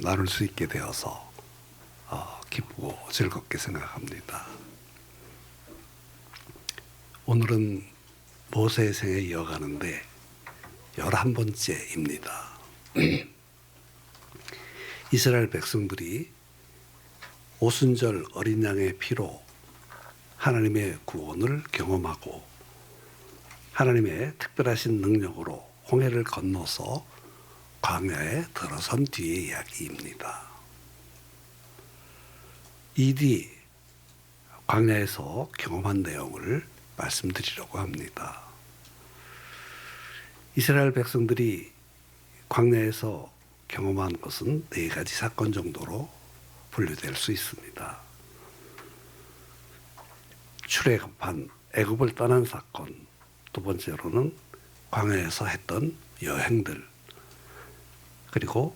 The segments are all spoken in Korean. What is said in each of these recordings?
나눌 수 있게 되어서 기쁘고 즐겁게 생각합니다. 오늘은 모세의 생에 이어가는데 11번째입니다. 이스라엘 백성들이 오순절 어린 양의 피로 하나님의 구원을 경험하고 하나님의 특별하신 능력으로 홍해를 건너서 광야에 들어선 뒤의 이야기입니다. 이 뒤 광야에서 경험한 내용을 말씀드리려고 합니다. 이스라엘 백성들이 광야에서 경험한 것은 4가지 사건 정도로 분류될 수 있습니다. 출애굽한 애굽을 떠난 사건, 두 번째로는 광야에서 했던 여행들, 그리고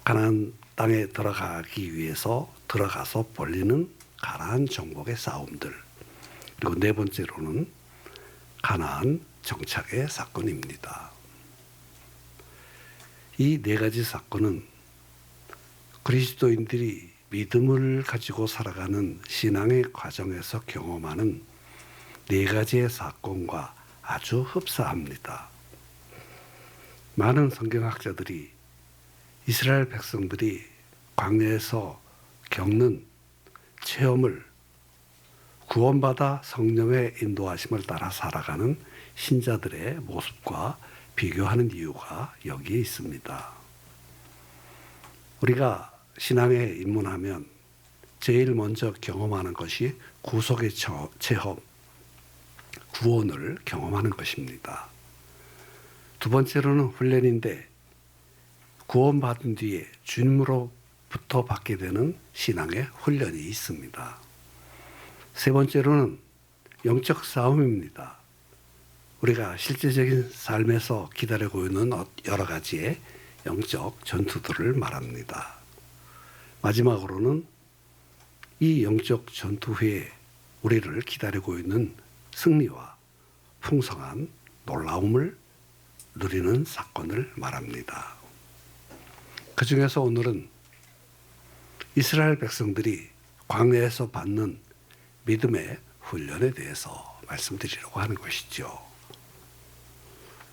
가나안 땅에 들어가기 위해서 들어가서 벌리는 가나안 정복의 싸움들, 그리고 4번째로는 가나안 정착의 사건입니다. 이 4가지 사건은 그리스도인들이 믿음을 가지고 살아가는 신앙의 과정에서 경험하는 4가지의 사건과 아주 흡사합니다. 많은 성경학자들이 이스라엘 백성들이 광야에서 겪는 체험을 구원받아 성령의 인도하심을 따라 살아가는 신자들의 모습과 비교하는 이유가 여기에 있습니다. 우리가 신앙에 입문하면 제일 먼저 경험하는 것이 구속의 체험, 구원을 경험하는 것입니다. 두 번째로는 훈련인데 구원받은 뒤에 주님으로부터 받게 되는 신앙의 훈련이 있습니다. 세 번째로는 영적 싸움입니다. 우리가 실제적인 삶에서 기다리고 있는 여러 가지의 영적 전투들을 말합니다. 마지막으로는 이 영적 전투 후에 우리를 기다리고 있는 승리와 풍성한 놀라움을 누리는 사건을 말합니다. 그 중에서 오늘은 이스라엘 백성들이 광야에서 받는 믿음의 훈련에 대해서 말씀드리려고 하는 것이죠.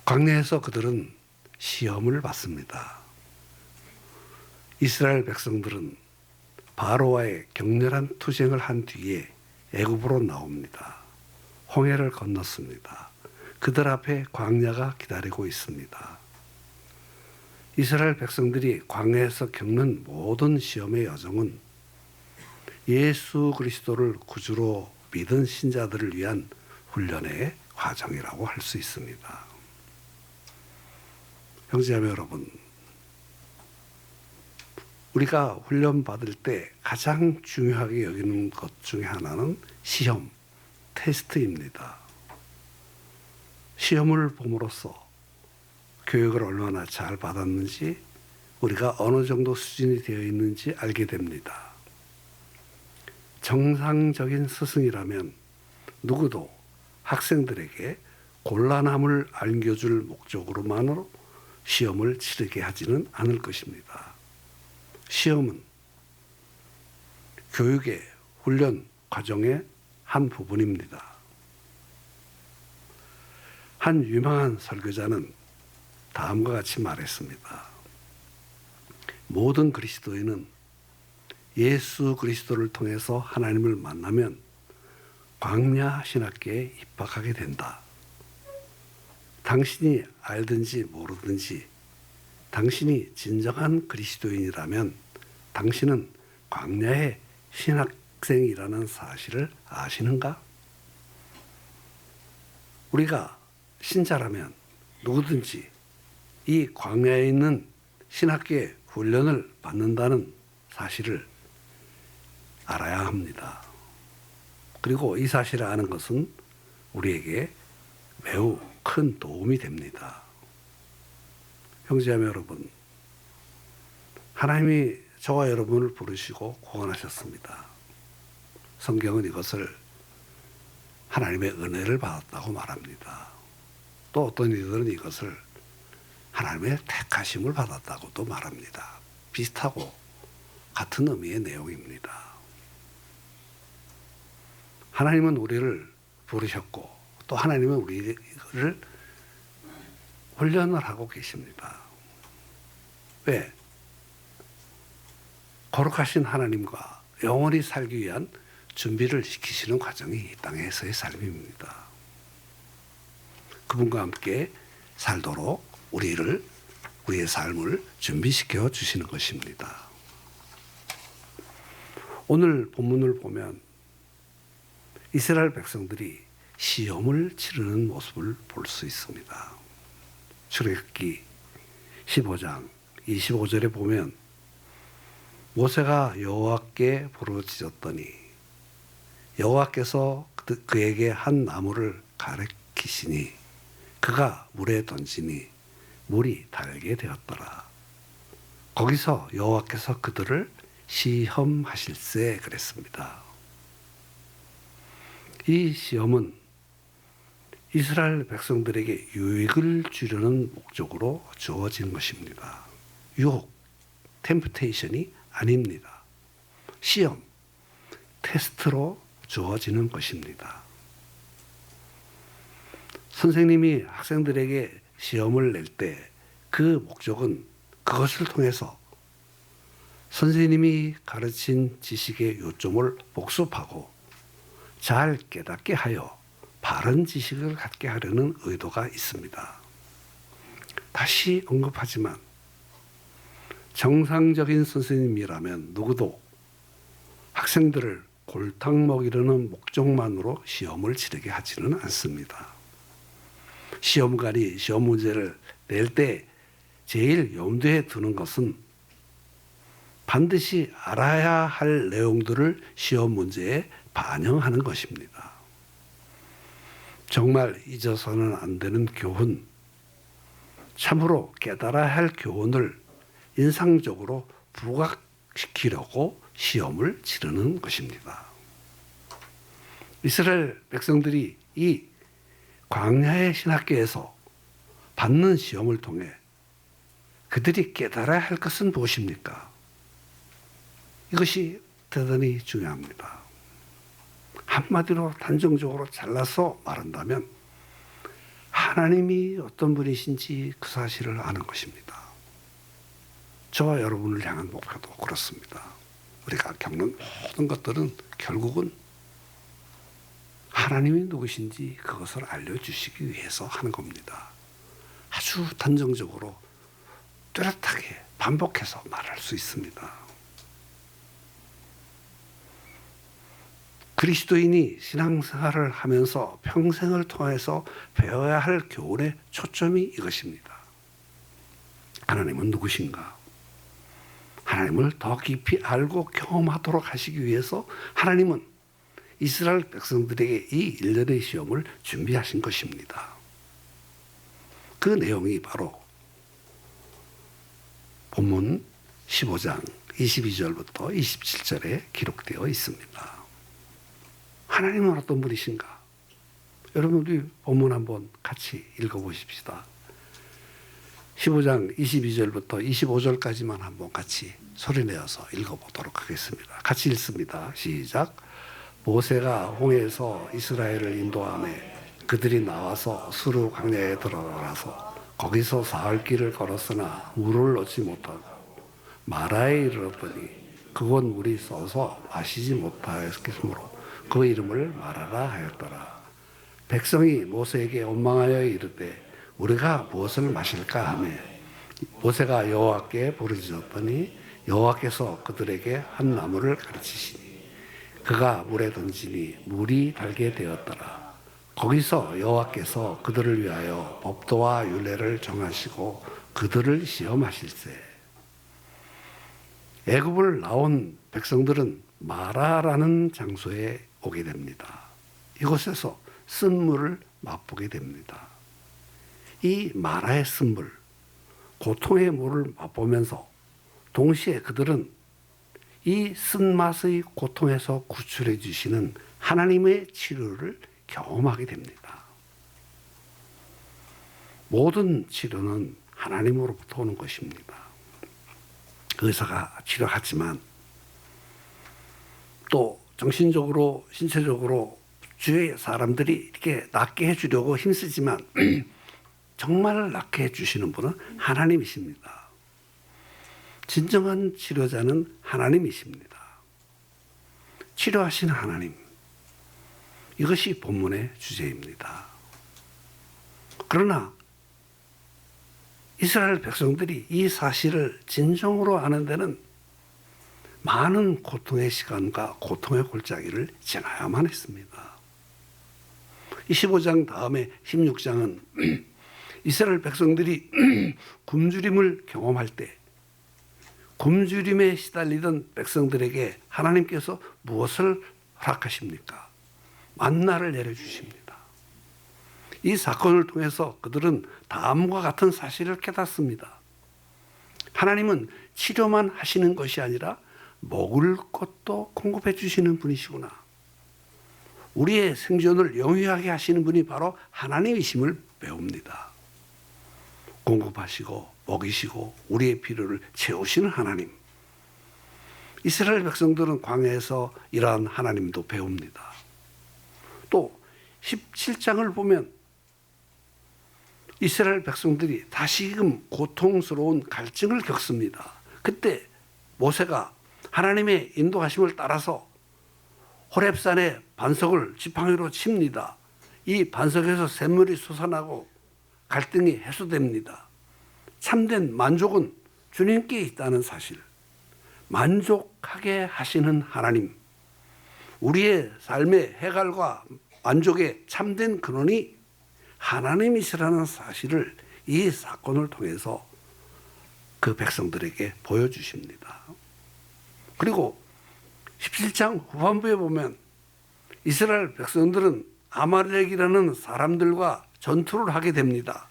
광야에서 그들은 시험을 받습니다. 이스라엘 백성들은 바로와의 격렬한 투쟁을 한 뒤에 애굽으로 나옵니다. 홍해를 건넜습니다. 그들 앞에 광야가 기다리고 있습니다. 이스라엘 백성들이 광야에서 겪는 모든 시험의 여정은 예수 그리스도를 구주로 믿은 신자들을 위한 훈련의 과정이라고 할 수 있습니다. 형제자매 여러분, 우리가 훈련받을 때 가장 중요하게 여기는 것 중에 하나는 시험, 테스트입니다. 시험을 봄으로써 교육을 얼마나 잘 받았는지, 우리가 어느 정도 수준이 되어 있는지 알게 됩니다. 정상적인 스승이라면 누구도 학생들에게 곤란함을 안겨줄 목적으로만으로 시험을 치르게 하지는 않을 것입니다. 시험은 교육의 훈련 과정의 한 부분입니다. 한 유명한 설교자는 다음과 같이 말했습니다. 모든 그리스도인은 예수 그리스도를 통해서 하나님을 만나면 광야 신학계에 입학하게 된다. 당신이 알든지 모르든지 당신이 진정한 그리스도인이라면 당신은 광야의 신학생이라는 사실을 아시는가? 우리가 신자라면 누구든지 이 광야에 있는 신학계 훈련을 받는다는 사실을 알아야 합니다. 그리고 이 사실을 아는 것은 우리에게 매우 큰 도움이 됩니다. 형제자매 여러분, 하나님이 저와 여러분을 부르시고 구원하셨습니다. 성경은 이것을 하나님의 은혜를 받았다고 말합니다. 또 어떤 이들은 이것을 하나님의 택하심을 받았다고도 말합니다. 비슷하고 같은 의미의 내용입니다. 하나님은 우리를 부르셨고 또 하나님은 우리를 훈련을 하고 계십니다. 왜? 거룩하신 하나님과 영원히 살기 위한 준비를 시키시는 과정이 이 땅에서의 삶입니다. 그분과 함께 살도록 우리의 삶을 준비시켜 주시는 것입니다. 오늘 본문을 보면 이스라엘 백성들이 시험을 치르는 모습을 볼 수 있습니다. 출애굽기 15장 25절에 보면 모세가 여호와께 부르짖었더니 여호와께서 그에게 한 나무를 가리키시니 그가 물에 던지니 물이 달게 되었더라. 거기서 여호와께서 그들을 시험하실세 그랬습니다. 이 시험은 이스라엘 백성들에게 유익을 주려는 목적으로 주어진 것입니다. 유혹, 템프테이션이 아닙니다. 시험, 테스트로 주어지는 것입니다. 선생님이 학생들에게 시험을 낼 때 그 목적은 그것을 통해서 선생님이 가르친 지식의 요점을 복습하고 잘 깨닫게 하여 바른 지식을 갖게 하려는 의도가 있습니다. 다시 언급하지만 정상적인 선생님이라면 누구도 학생들을 골탕 먹이려는 목적만으로 시험을 치르게 하지는 않습니다. 시험관이 시험 문제를 낼 때 제일 염두에 두는 것은 반드시 알아야 할 내용들을 시험 문제에 반영하는 것입니다. 정말 잊어서는 안 되는 교훈, 참으로 깨달아야 할 교훈을 인상적으로 부각시키려고 시험을 치르는 것입니다. 이스라엘 백성들이 이 광야의 신학교에서 받는 시험을 통해 그들이 깨달아야 할 것은 무엇입니까? 이것이 대단히 중요합니다. 한마디로 단정적으로 잘라서 말한다면 하나님이 어떤 분이신지 그 사실을 아는 것입니다. 저와 여러분을 향한 목표도 그렇습니다. 우리가 겪는 모든 것들은 결국은 하나님이 누구신지 그것을 알려주시기 위해서 하는 겁니다. 아주 단정적으로 뚜렷하게 반복해서 말할 수 있습니다. 그리스도인이 신앙생활을 하면서 평생을 통해서 배워야 할 교훈의 초점이 이것입니다. 하나님은 누구신가? 하나님을 더 깊이 알고 경험하도록 하시기 위해서 하나님은 이스라엘 백성들에게 이 일련의 시험을 준비하신 것입니다. 그 내용이 바로 본문 15장 22절부터 27절에 기록되어 있습니다. 하나님은 어떤 분이신가? 여러분 우리 본문 한번 같이 읽어보십시다. 15장 22절부터 25절까지만 한번 같이 소리내어서 읽어보도록 하겠습니다. 같이 읽습니다. 시작. 모세가 홍해에서 이스라엘을 인도하매 그들이 나와서 수르 광야에 들어가서 거기서 사흘 길을 걸었으나 물을 얻지 못하고 마라에 이르렀더니 그곳 물이 써서 마시지 못하였으므로 그 이름을 마라라 하였더라. 백성이 모세에게 원망하여 이르되 우리가 무엇을 마실까 하며 모세가 여호와께 부르짖었더니 여호와께서 그들에게 한 나무를 가르치시니 그가 물에 던지니 물이 달게 되었더라. 거기서 여호와께서 그들을 위하여 법도와 율례를 정하시고 그들을 시험하실세. 애굽을 나온 백성들은 마라라는 장소에 오게 됩니다. 이곳에서 쓴물을 맛보게 됩니다. 이 마라의 쓴물, 고통의 물을 맛보면서 동시에 그들은 이 쓴맛의 고통에서 구출해 주시는 하나님의 치료를 경험하게 됩니다. 모든 치료는 하나님으로부터 오는 것입니다. 의사가 치료하지만 또 정신적으로 신체적으로 주위의 사람들이 이렇게 낫게 해주려고 힘쓰지만 정말 낫게 해주시는 분은 하나님이십니다. 진정한 치료자는 하나님이십니다. 치료하시는 하나님, 이것이 본문의 주제입니다. 그러나 이스라엘 백성들이 이 사실을 진정으로 아는 데는 많은 고통의 시간과 고통의 골짜기를 지나야만 했습니다. 25장 다음에 16장은 이스라엘 백성들이 굶주림을 경험할 때 굶주림에 시달리던 백성들에게 하나님께서 무엇을 허락하십니까? 만나를 내려주십니다. 이 사건을 통해서 그들은 다음과 같은 사실을 깨닫습니다. 하나님은 치료만 하시는 것이 아니라 먹을 것도 공급해 주시는 분이시구나. 우리의 생존을 영위하게 하시는 분이 바로 하나님이심을 배웁니다. 공급하시고 먹이시고 우리의 필요를 채우시는 하나님. 이스라엘 백성들은 광야에서 이러한 하나님도 배웁니다. 또 17장을 보면 이스라엘 백성들이 다시금 고통스러운 갈증을 겪습니다. 그때 모세가 하나님의 인도하심을 따라서 호렙산의 반석을 지팡이로 칩니다. 이 반석에서 샘물이 솟아나고 갈등이 해소됩니다. 참된 만족은 주님께 있다는 사실, 만족하게 하시는 하나님, 우리의 삶의 해갈과 만족의 참된 근원이 하나님이시라는 사실을 이 사건을 통해서 그 백성들에게 보여주십니다. 그리고 17장 후반부에 보면 이스라엘 백성들은 아말렉이라는 사람들과 전투를 하게 됩니다.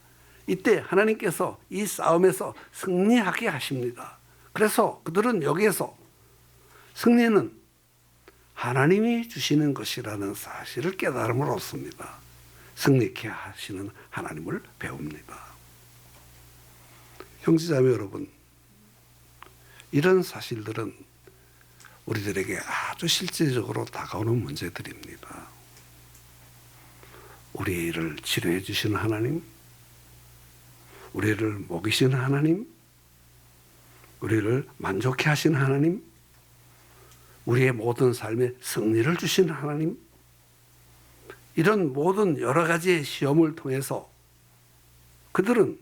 이때 하나님께서 이 싸움에서 승리하게 하십니다. 그래서 그들은 여기에서 승리는 하나님이 주시는 것이라는 사실을 깨달음을 얻습니다. 승리케 하시는 하나님을 배웁니다. 형제자매 여러분, 이런 사실들은 우리들에게 아주 실제적으로 다가오는 문제들입니다. 우리를 치료해 주시는 하나님, 우리를 먹이시는 하나님, 우리를 만족해 하시는 하나님, 우리의 모든 삶에 승리를 주시는 하나님, 이런 모든 여러 가지의 시험을 통해서 그들은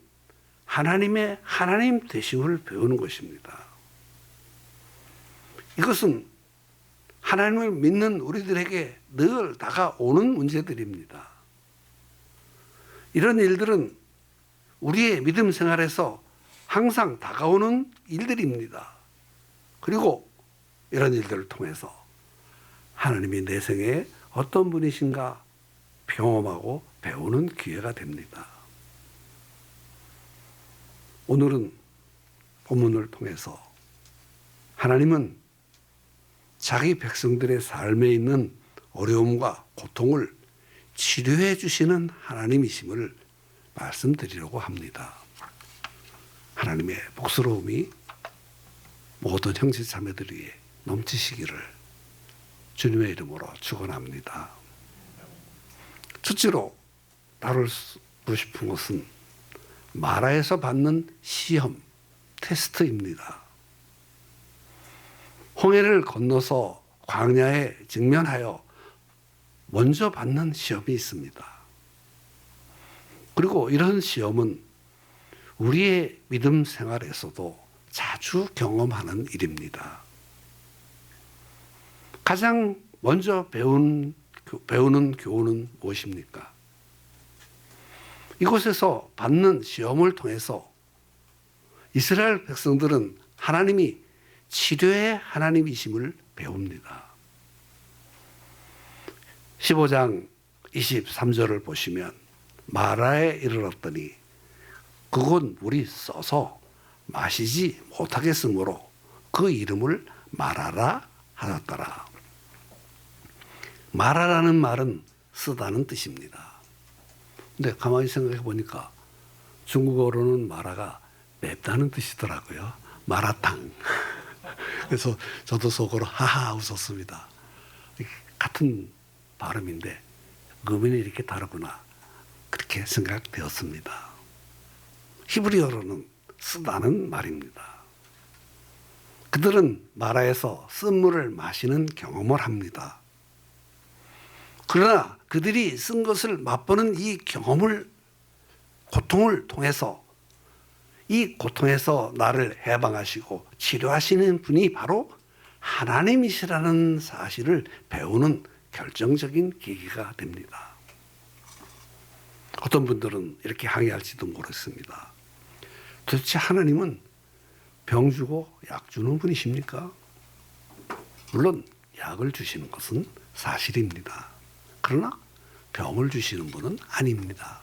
하나님의 하나님 되심을 배우는 것입니다. 이것은 하나님을 믿는 우리들에게 늘 다가오는 문제들입니다. 이런 일들은 우리의 믿음 생활에서 항상 다가오는 일들입니다. 그리고 이런 일들을 통해서 하나님이 내 생에 어떤 분이신가 경험하고 배우는 기회가 됩니다. 오늘은 본문을 통해서 하나님은 자기 백성들의 삶에 있는 어려움과 고통을 치료해 주시는 하나님이심을 말씀드리려고 합니다. 하나님의 복스러움이 모든 형제 자매들 위해 넘치시기를 주님의 이름으로 축원합니다. 첫째로 다루고 싶은 것은 마라에서 받는 시험, 테스트입니다. 홍해를 건너서 광야에 직면하여 먼저 받는 시험이 있습니다. 그리고 이런 시험은 우리의 믿음 생활에서도 자주 경험하는 일입니다. 가장 먼저 배우는 교훈은 무엇입니까? 이곳에서 받는 시험을 통해서 이스라엘 백성들은 하나님이 치료의 하나님이심을 배웁니다. 15장 23절을 보시면 마라에 이르렀더니 그곳 물이 써서 마시지 못하겠으므로 그 이름을 마라라 하였더라. 마라라는 말은 쓰다는 뜻입니다. 근데 가만히 생각해 보니까 중국어로는 마라가 맵다는 뜻이더라고요. 마라탕. 그래서 저도 속으로 하하 웃었습니다. 같은 발음인데 의미는 이렇게 다르구나 그렇게 생각되었습니다. 히브리어로는 쓰다는 말입니다. 그들은 마라에서 쓴물을 마시는 경험을 합니다. 그러나 그들이 쓴 것을 맛보는 이 경험을 고통을 통해서 이 고통에서 나를 해방하시고 치료하시는 분이 바로 하나님이시라는 사실을 배우는 결정적인 계기가 됩니다. 어떤 분들은 이렇게 항의할지도 모르겠습니다. 도대체 하나님은 병 주고 약 주는 분이십니까? 물론 약을 주시는 것은 사실입니다. 그러나 병을 주시는 분은 아닙니다.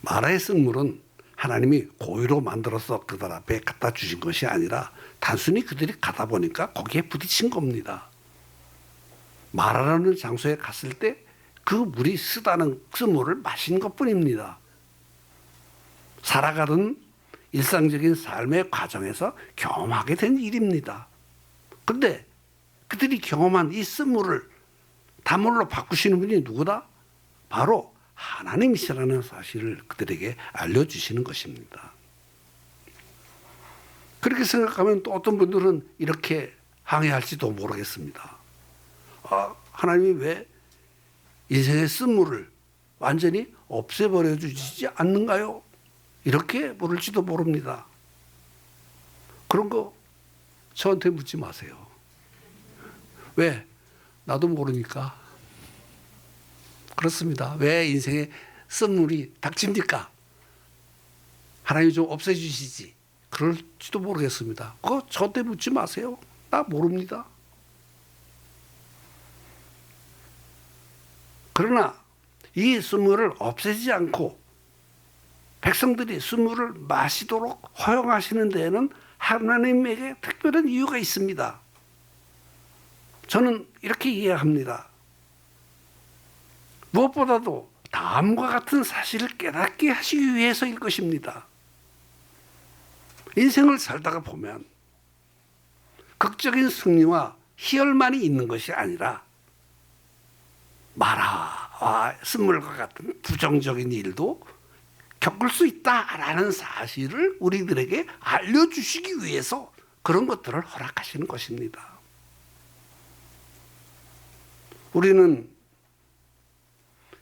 마라의 쓴물은 하나님이 고의로 만들어서 그들 앞에 갖다 주신 것이 아니라 단순히 그들이 가다 보니까 거기에 부딪힌 겁니다. 마라라는 장소에 갔을 때 그 물이 쓰다는 쓴물을 마신 것뿐입니다. 살아가던 일상적인 삶의 과정에서 경험하게 된 일입니다. 그런데 그들이 경험한 이 쓴물을 단물로 바꾸시는 분이 누구다? 바로 하나님이시라는 사실을 그들에게 알려주시는 것입니다. 그렇게 생각하면 또 어떤 분들은 이렇게 항의할지도 모르겠습니다. 하나님이 왜 인생의 쓴물을 완전히 없애버려 주시지 않는가요? 이렇게 물을지도 모릅니다. 그런 거 저한테 묻지 마세요. 왜? 나도 모르니까. 그렇습니다. 왜 인생의 쓴물이 닥칩니까? 하나님이 좀 없애주시지. 그럴지도 모르겠습니다. 그거 저한테 묻지 마세요. 나 모릅니다. 그러나 이 쓴물을 없애지 않고 백성들이 쓴물을 마시도록 허용하시는 데에는 하나님에게 특별한 이유가 있습니다. 저는 이렇게 이해합니다. 무엇보다도 다음과 같은 사실을 깨닫게 하시기 위해서일 것입니다. 인생을 살다가 보면 극적인 승리와 희열만이 있는 것이 아니라 마라와 쓴물과 같은 부정적인 일도 겪을 수 있다라는 사실을 우리들에게 알려주시기 위해서 그런 것들을 허락하시는 것입니다. 우리는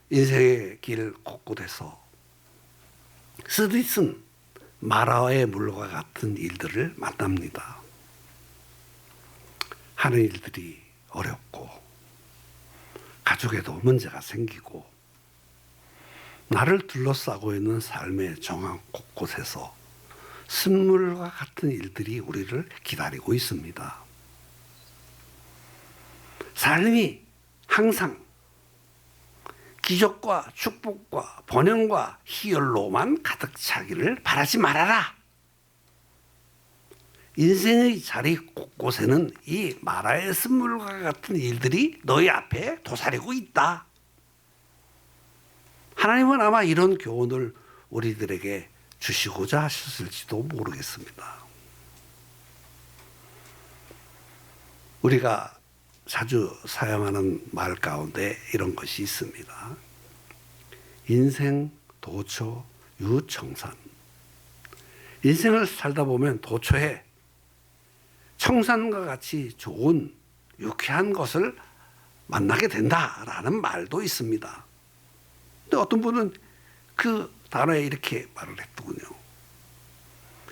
인생의 길 곳곳에서 쓰디쓴 마라의 물과 같은 일들을 만납니다. 하는 일들이 어렵고 가족에도 문제가 생기고 나를 둘러싸고 있는 삶의 정황 곳곳에서 쓴물과 같은 일들이 우리를 기다리고 있습니다. 삶이 항상 기적과 축복과 번영과 희열로만 가득 차기를 바라지 말아라. 인생의 자리 곳곳에는 이 마라의 쓴물과 같은 일들이 너희 앞에 도사리고 있다. 하나님은 아마 이런 교훈을 우리들에게 주시고자 하셨을지도 모르겠습니다. 우리가 자주 사용하는 말 가운데 이런 것이 있습니다. 인생, 도처, 유청산. 인생을 살다 보면 도처에 청산과 같이 좋은 유쾌한 것을 만나게 된다라는 말도 있습니다. 근데 어떤 분은 그 단어에 이렇게 말을 했더군요.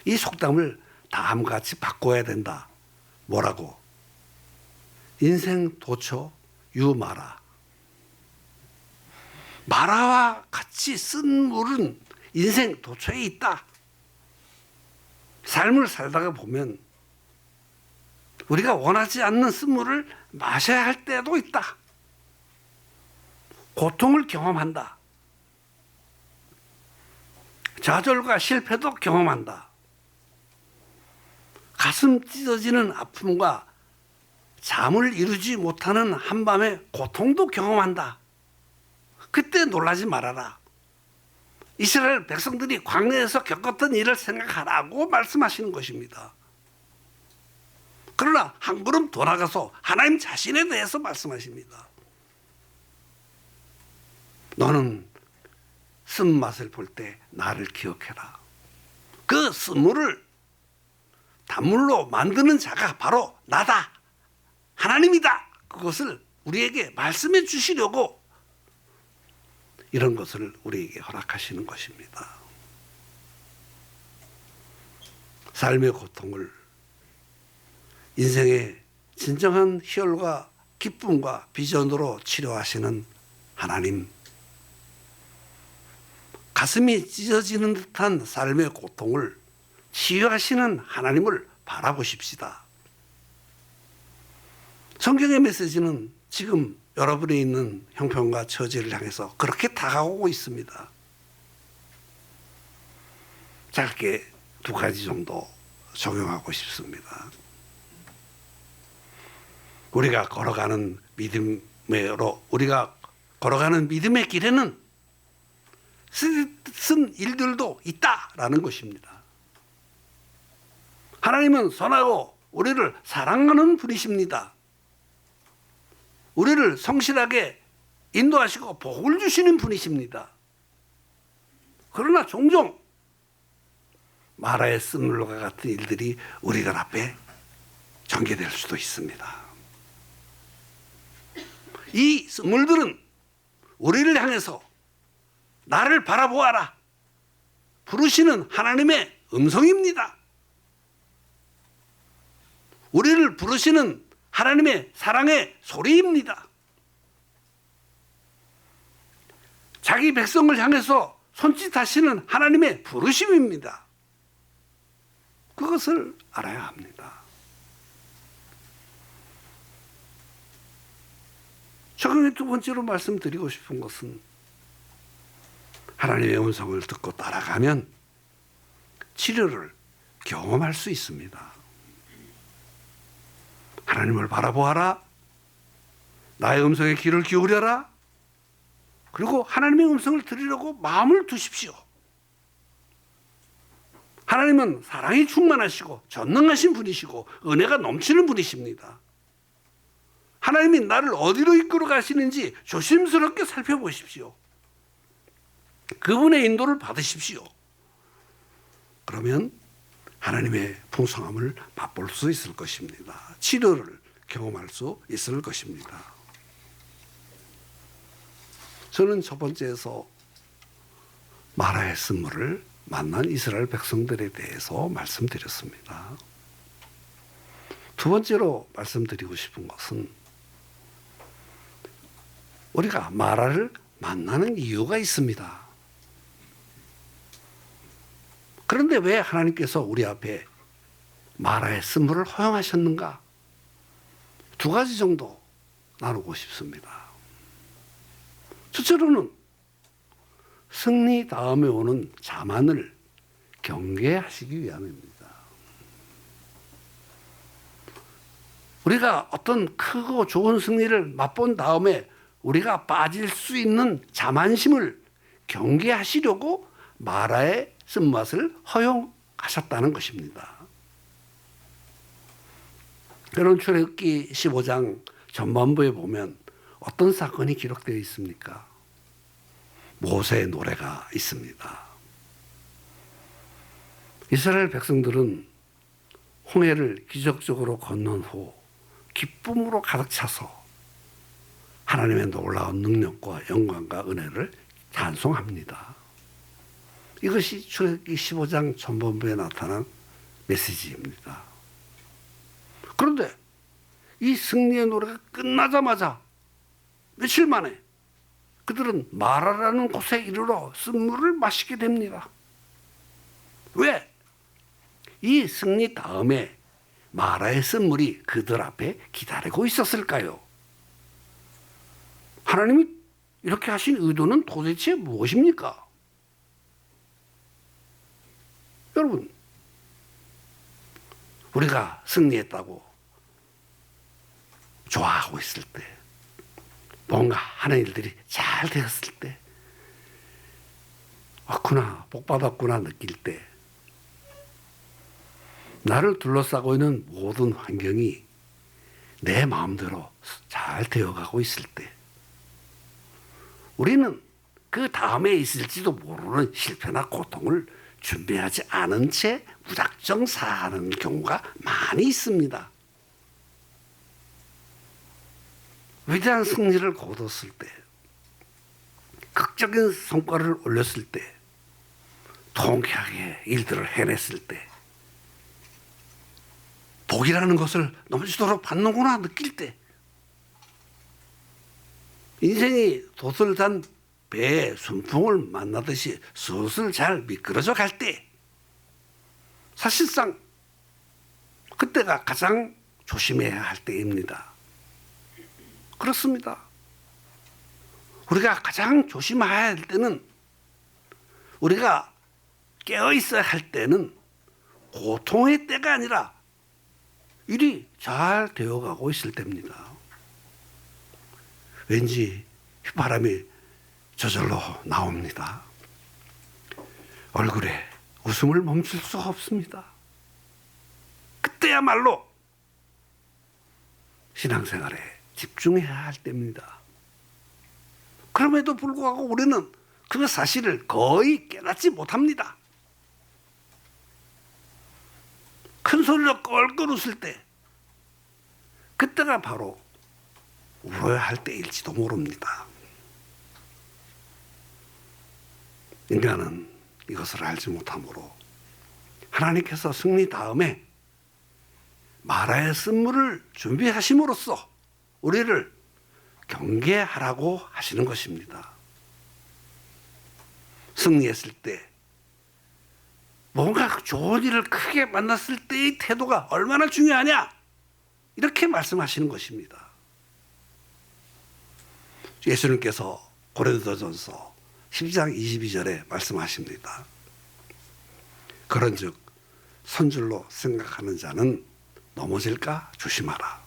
이 속담을 다음과 같이 바꿔야 된다. 뭐라고? 인생 도처 유마라. 마라와 같이 쓴 물은 인생 도처에 있다. 삶을 살다가 보면 우리가 원하지 않는 쓴물을 마셔야 할 때도 있다. 고통을 경험한다. 좌절과 실패도 경험한다. 가슴 찢어지는 아픔과 잠을 이루지 못하는 한밤의 고통도 경험한다. 그때 놀라지 말아라. 이스라엘 백성들이 광야에서 겪었던 일을 생각하라고 말씀하시는 것입니다. 그러나 한 걸음 더 나가서 하나님 자신에 대해서 말씀하십니다. 너는 쓴맛을 볼 때 나를 기억해라. 그 쓴물을 단물로 만드는 자가 바로 나다. 하나님이다. 그것을 우리에게 말씀해 주시려고 이런 것을 우리에게 허락하시는 것입니다. 삶의 고통을 인생의 진정한 희열과 기쁨과 비전으로 치료하시는 하나님, 가슴이 찢어지는 듯한 삶의 고통을 치유하시는 하나님을 바라보십시다. 성경의 메시지는 지금 여러분이 있는 형편과 처지를 향해서 그렇게 다가오고 있습니다. 짧게 두 가지 정도 적용하고 싶습니다. 우리가 걸어가는 믿음의 길에는 쓴 일들도 있다라는 것입니다. 하나님은 선하고 우리를 사랑하는 분이십니다. 우리를 성실하게 인도하시고 복을 주시는 분이십니다. 그러나 종종 마라의 쓴물과 같은 일들이 우리들 앞에 전개될 수도 있습니다. 이 쓴물들은 우리를 향해서 나를 바라보아라 부르시는 하나님의 음성입니다. 우리를 부르시는 하나님의 사랑의 소리입니다. 자기 백성을 향해서 손짓하시는 하나님의 부르심입니다. 그것을 알아야 합니다. 최근에 두 번째로 말씀드리고 싶은 것은 하나님의 음성을 듣고 따라가면 치료를 경험할 수 있습니다. 하나님을 바라보아라. 나의 음성에 귀를 기울여라. 그리고 하나님의 음성을 들으려고 마음을 두십시오. 하나님은 사랑이 충만하시고 전능하신 분이시고 은혜가 넘치는 분이십니다. 하나님이 나를 어디로 이끌어 가시는지 조심스럽게 살펴보십시오. 그분의 인도를 받으십시오. 그러면 하나님의 풍성함을 맛볼 수 있을 것입니다. 치료를 경험할 수 있을 것입니다. 저는 첫 번째에서 마라의 쓴물을 만난 이스라엘 백성들에 대해서 말씀드렸습니다. 두 번째로 말씀드리고 싶은 것은 우리가 마라를 만나는 이유가 있습니다. 그런데 왜 하나님께서 우리 앞에 마라의 쓴물을 허용하셨는가? 두 가지 정도 나누고 싶습니다. 첫째로는 승리 다음에 오는 자만을 경계하시기 위함입니다. 우리가 어떤 크고 좋은 승리를 맛본 다음에 우리가 빠질 수 있는 자만심을 경계하시려고 마라의 쓴맛을 허용하셨다는 것입니다. 여러분, 출애굽기 15장 전반부에 보면 어떤 사건이 기록되어 있습니까? 모세의 노래가 있습니다. 이스라엘 백성들은 홍해를 기적적으로 건넌 후 기쁨으로 가득 차서 하나님의 놀라운 능력과 영광과 은혜를 찬송합니다. 이것이 출애굽기 15장 전반부에 나타난 메시지입니다. 그런데 이 승리의 노래가 끝나자마자 며칠 만에 그들은 마라라는 곳에 이르러 쓴물을 마시게 됩니다. 왜? 이 승리 다음에 마라의 쓴물이 그들 앞에 기다리고 있었을까요? 하나님이 이렇게 하신 의도는 도대체 무엇입니까? 여러분, 우리가 승리했다고 좋아하고 있을 때, 뭔가 하는 일들이 잘 되었을 때, 왔구나, 복 받았구나 느낄 때, 나를 둘러싸고 있는 모든 환경이 내 마음대로 잘 되어가고 있을 때 우리는 그 다음에 있을지도 모르는 실패나 고통을 준비하지 않은 채 무작정 사는 경우가 많이 있습니다. 위대한 승리를 거뒀을 때, 극적인 성과를 올렸을 때, 통쾌하게 일들을 해냈을 때, 복이라는 것을 넘치도록 받는구나 느낄 때, 인생이 돛을 단 배에 순풍을 만나듯이 슬슬 잘 미끄러져 갈 때, 사실상 그때가 가장 조심해야 할 때입니다. 그렇습니다. 우리가 가장 조심해야 할 때는, 우리가 깨어 있어야 할 때는 고통의 때가 아니라 일이 잘 되어가고 있을 때입니다. 왠지 휘바람이 저절로 나옵니다. 얼굴에 웃음을 멈출 수가 없습니다. 그때야말로 신앙생활에 집중해야 할 때입니다. 그럼에도 불구하고 우리는 그 사실을 거의 깨닫지 못합니다. 큰 소리로 껄껄 웃을 때, 그때가 바로 울어야 할 때일지도 모릅니다. 인간은 이것을 알지 못하므로 하나님께서 승리 다음에 마라의 쓴물을 준비하심으로써 우리를 경계하라고 하시는 것입니다. 승리했을 때, 뭔가 좋은 일을 크게 만났을 때의 태도가 얼마나 중요하냐, 이렇게 말씀하시는 것입니다. 예수님께서 고린도전서 10장 22절에 말씀하십니다. 그런즉 선줄로 생각하는 자는 넘어질까 조심하라.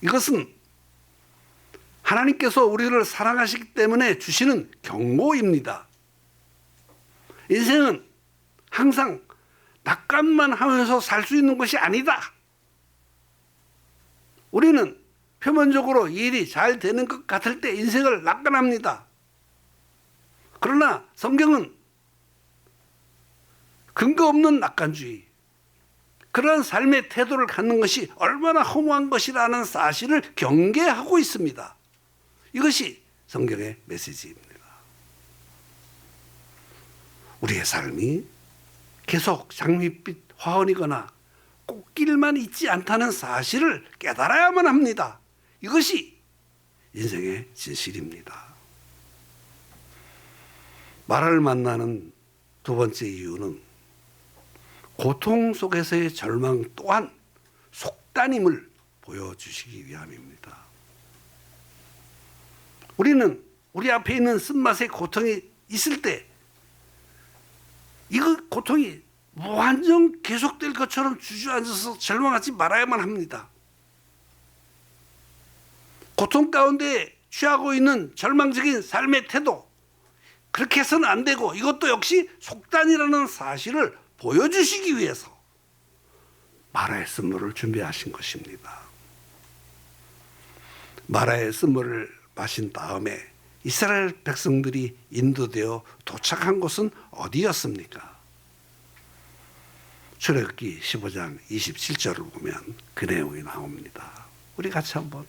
이것은 하나님께서 우리를 사랑하시기 때문에 주시는 경고입니다. 인생은 항상 낙관만 하면서 살 수 있는 것이 아니다. 우리는 표면적으로 일이 잘 되는 것 같을 때 인생을 낙관합니다. 그러나 성경은 근거 없는 낙관주의, 그러한 삶의 태도를 갖는 것이 얼마나 허무한 것이라는 사실을 경계하고 있습니다. 이것이 성경의 메시지입니다. 우리의 삶이 계속 장밋빛 화원이거나 꽃길만 있지 않다는 사실을 깨달아야만 합니다. 이것이 인생의 진실입니다. 마라를 만나는 두 번째 이유는 고통 속에서의 절망 또한 속단임을 보여주시기 위함입니다. 우리는 우리 앞에 있는 쓴맛의 고통이 있을 때 이거 고통이 무한정 계속될 것처럼 주저앉아서 절망하지 말아야만 합니다. 고통 가운데 취하고 있는 절망적인 삶의 태도, 그렇게 해서는 안 되고, 이것도 역시 속단이라는 사실을 보여주시기 위해서 마라의 쓴물을 준비하신 것입니다. 마라의 쓴물을 마신 다음에 이스라엘 백성들이 인도되어 도착한 곳은 어디였습니까? 출애굽기 15장 27절을 보면 그 내용이 나옵니다. 우리 같이 한번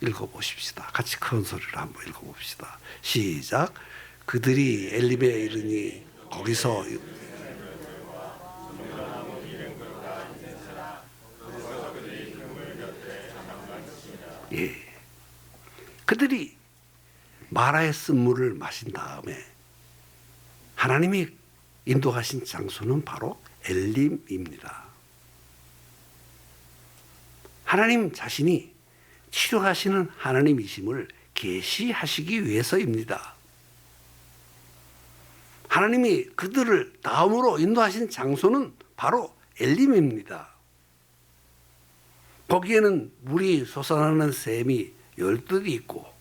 읽어보십시다. 같이 큰 소리로 한번 읽어봅시다. 시작. 그들이 엘림에 이르니 거기서 그들이 마라의 쓴물을 마신 다음에 하나님이 인도하신 장소는 바로 엘림입니다. 하나님 자신이 치료하시는 하나님이심을 계시하시기 위해서입니다. 하나님이 그들을 다음으로 인도하신 장소는 바로 엘림입니다. 거기에는 물이 솟아나는 샘이 12이 있고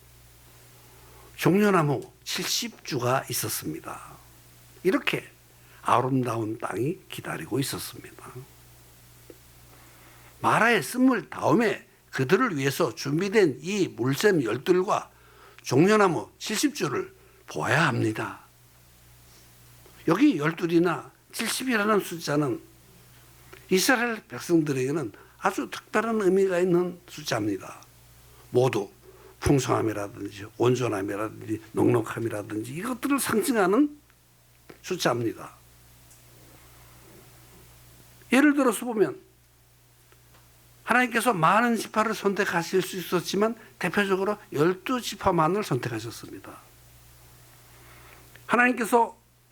종려나무 70주가 있었습니다. 이렇게 아름다운 땅이 기다리고 있었습니다. 마라의 쓴물 다음에 그들을 위해서 준비된 이 물샘 12과 종려나무 70주를 보아야 합니다. 여기 12이나 70이라는 숫자는 이스라엘 백성들에게는 아주 특별한 의미가 있는 숫자입니다. 모두 풍성함이라든지 온전함이라든지 넉넉함이라든지 이것들을 상징하는 숫자입니다. 예를 들어서 보면 하나님께서 많은 지파를 선택하실 수 있었지만 대표적으로 12지파만을 선택하셨습니다.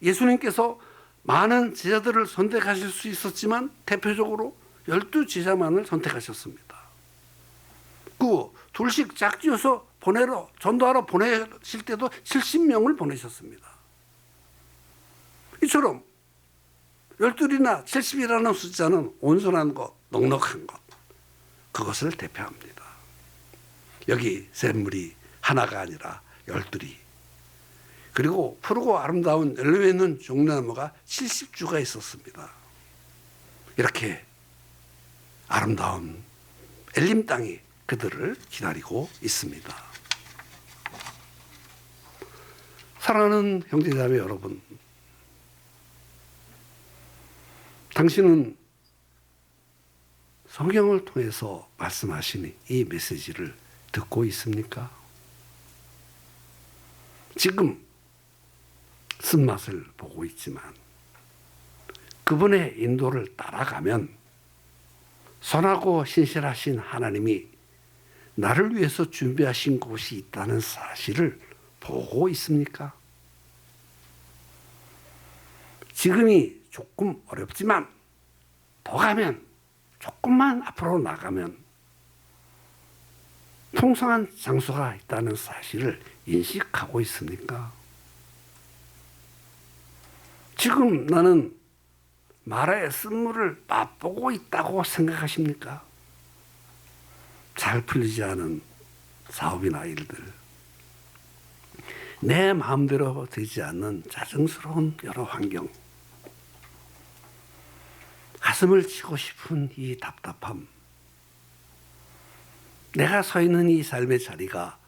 예수님께서 많은 제자들을 선택하실 수 있었지만 대표적으로 12제자만을 선택하셨습니다. 그 둘씩 짝지어서 전도하러 보내실 때도 70명을 보내셨습니다. 이처럼 12이나 70이라는 숫자는 온전한 것, 넉넉한 것, 그것을 대표합니다. 여기 샘물이 하나가 아니라 12이, 그리고 푸르고 아름다운 열매 있는 종려나무가 70주가 있었습니다. 이렇게 아름다운 엘림 땅이 그들을 기다리고 있습니다. 사랑하는 형제자매 여러분, 당신은 성경을 통해서 말씀하신 이 메시지를 듣고 있습니까? 지금 쓴맛을 보고 있지만 그분의 인도를 따라가면 선하고 신실하신 하나님이 나를 위해서 준비하신 곳이 있다는 사실을 보고 있습니까? 지금이 조금 어렵지만 더 가면, 조금만 앞으로 나가면 풍성한 장소가 있다는 사실을 인식하고 있습니까? 지금 나는 마라의 쓴물을 맛보고 있다고 생각하십니까? 잘 풀리지 않은 사업이나 일들, 내 마음대로 되지 않는 자정스러운 여러 환경, 가슴을 치고 싶은 이 답답함, 내가 서 있는 이 삶의 자리가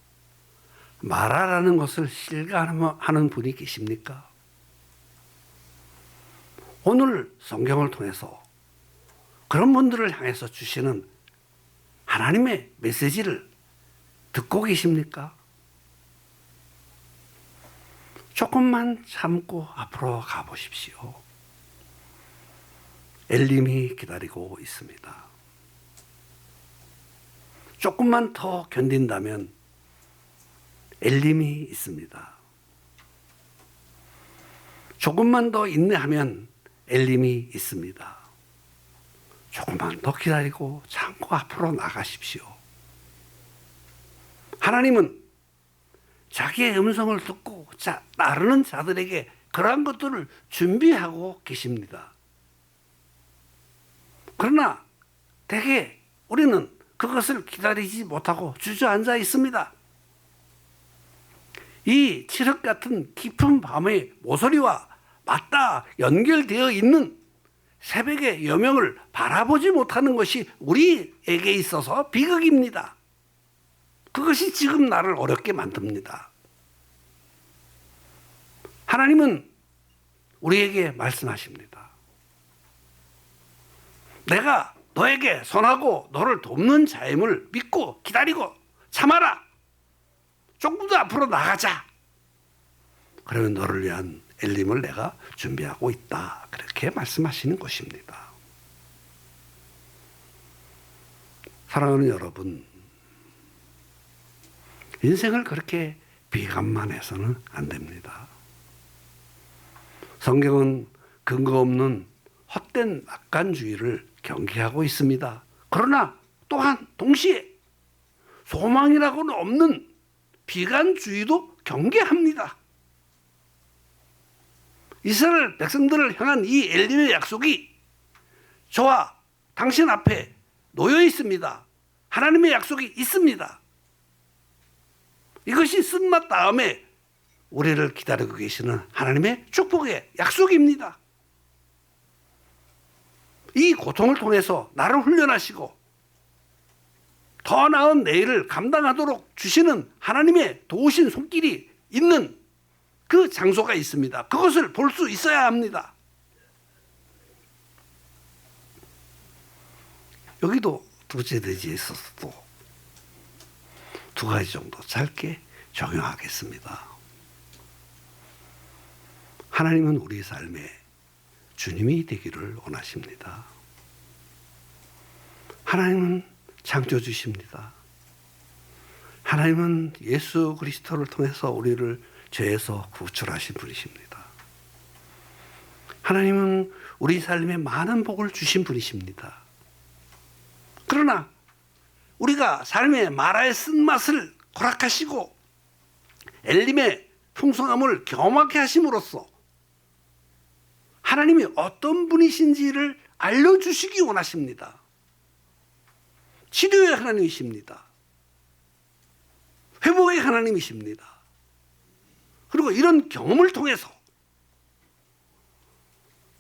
마라라는 것을 실감하는 분이 계십니까? 오늘 성경을 통해서 그런 분들을 향해서 주시는 하나님의 메시지를 듣고 계십니까? 조금만 참고 앞으로 가보십시오. 엘림이 기다리고 있습니다. 조금만 더 견딘다면 엘림이 있습니다. 조금만 더 인내하면 엘림이 있습니다. 조금만 더 기다리고 참고 앞으로 나가십시오. 하나님은 자기의 음성을 듣고 따르는 자들에게 그러한 것들을 준비하고 계십니다. 그러나 대개 우리는 그것을 기다리지 못하고 주저앉아 있습니다. 이 칠흑 같은 깊은 밤의 모서리와 맞닿아 연결되어 있는 새벽의 여명을 바라보지 못하는 것이 우리에게 있어서 비극입니다. 그것이 지금 나를 어렵게 만듭니다. 하나님은 우리에게 말씀하십니다. 내가 너에게 선하고 너를 돕는 자임을 믿고 기다리고 참아라. 조금 더 앞으로 나가자. 그러면 너를 위한 엘림을 내가 준비하고 있다. 그렇게 말씀하시는 것입니다. 사랑하는 여러분, 인생을 그렇게 비관만 해서는 안 됩니다. 성경은 근거 없는 헛된 낙관주의를 경계하고 있습니다. 그러나 또한 동시에 소망이라고는 없는 비관주의도 경계합니다. 이스라엘 백성들을 향한 이 엘림의 약속이 저와 당신 앞에 놓여 있습니다. 하나님의 약속이 있습니다. 이것이 쓴맛 다음에 우리를 기다리고 계시는 하나님의 축복의 약속입니다. 이 고통을 통해서 나를 훈련하시고 더 나은 내일을 감당하도록 주시는 하나님의 도우신 손길이 있는 그 장소가 있습니다. 그것을 볼 수 있어야 합니다. 여기도 두째 대지에 있어서도 두 가지 정도 짧게 적용하겠습니다. 하나님은 우리 삶에 주님이 되기를 원하십니다. 하나님은 창조주십니다. 하나님은 예수 그리스도를 통해서 우리를 죄에서 구출하신 분이십니다. 하나님은 우리 삶에 많은 복을 주신 분이십니다. 그러나 우리가 삶의 마라의 쓴맛을 허락하시고 엘림의 풍성함을 경험하게 하심으로써 하나님이 어떤 분이신지를 알려주시기 원하십니다. 치료의 하나님이십니다. 회복의 하나님이십니다. 그리고 이런 경험을 통해서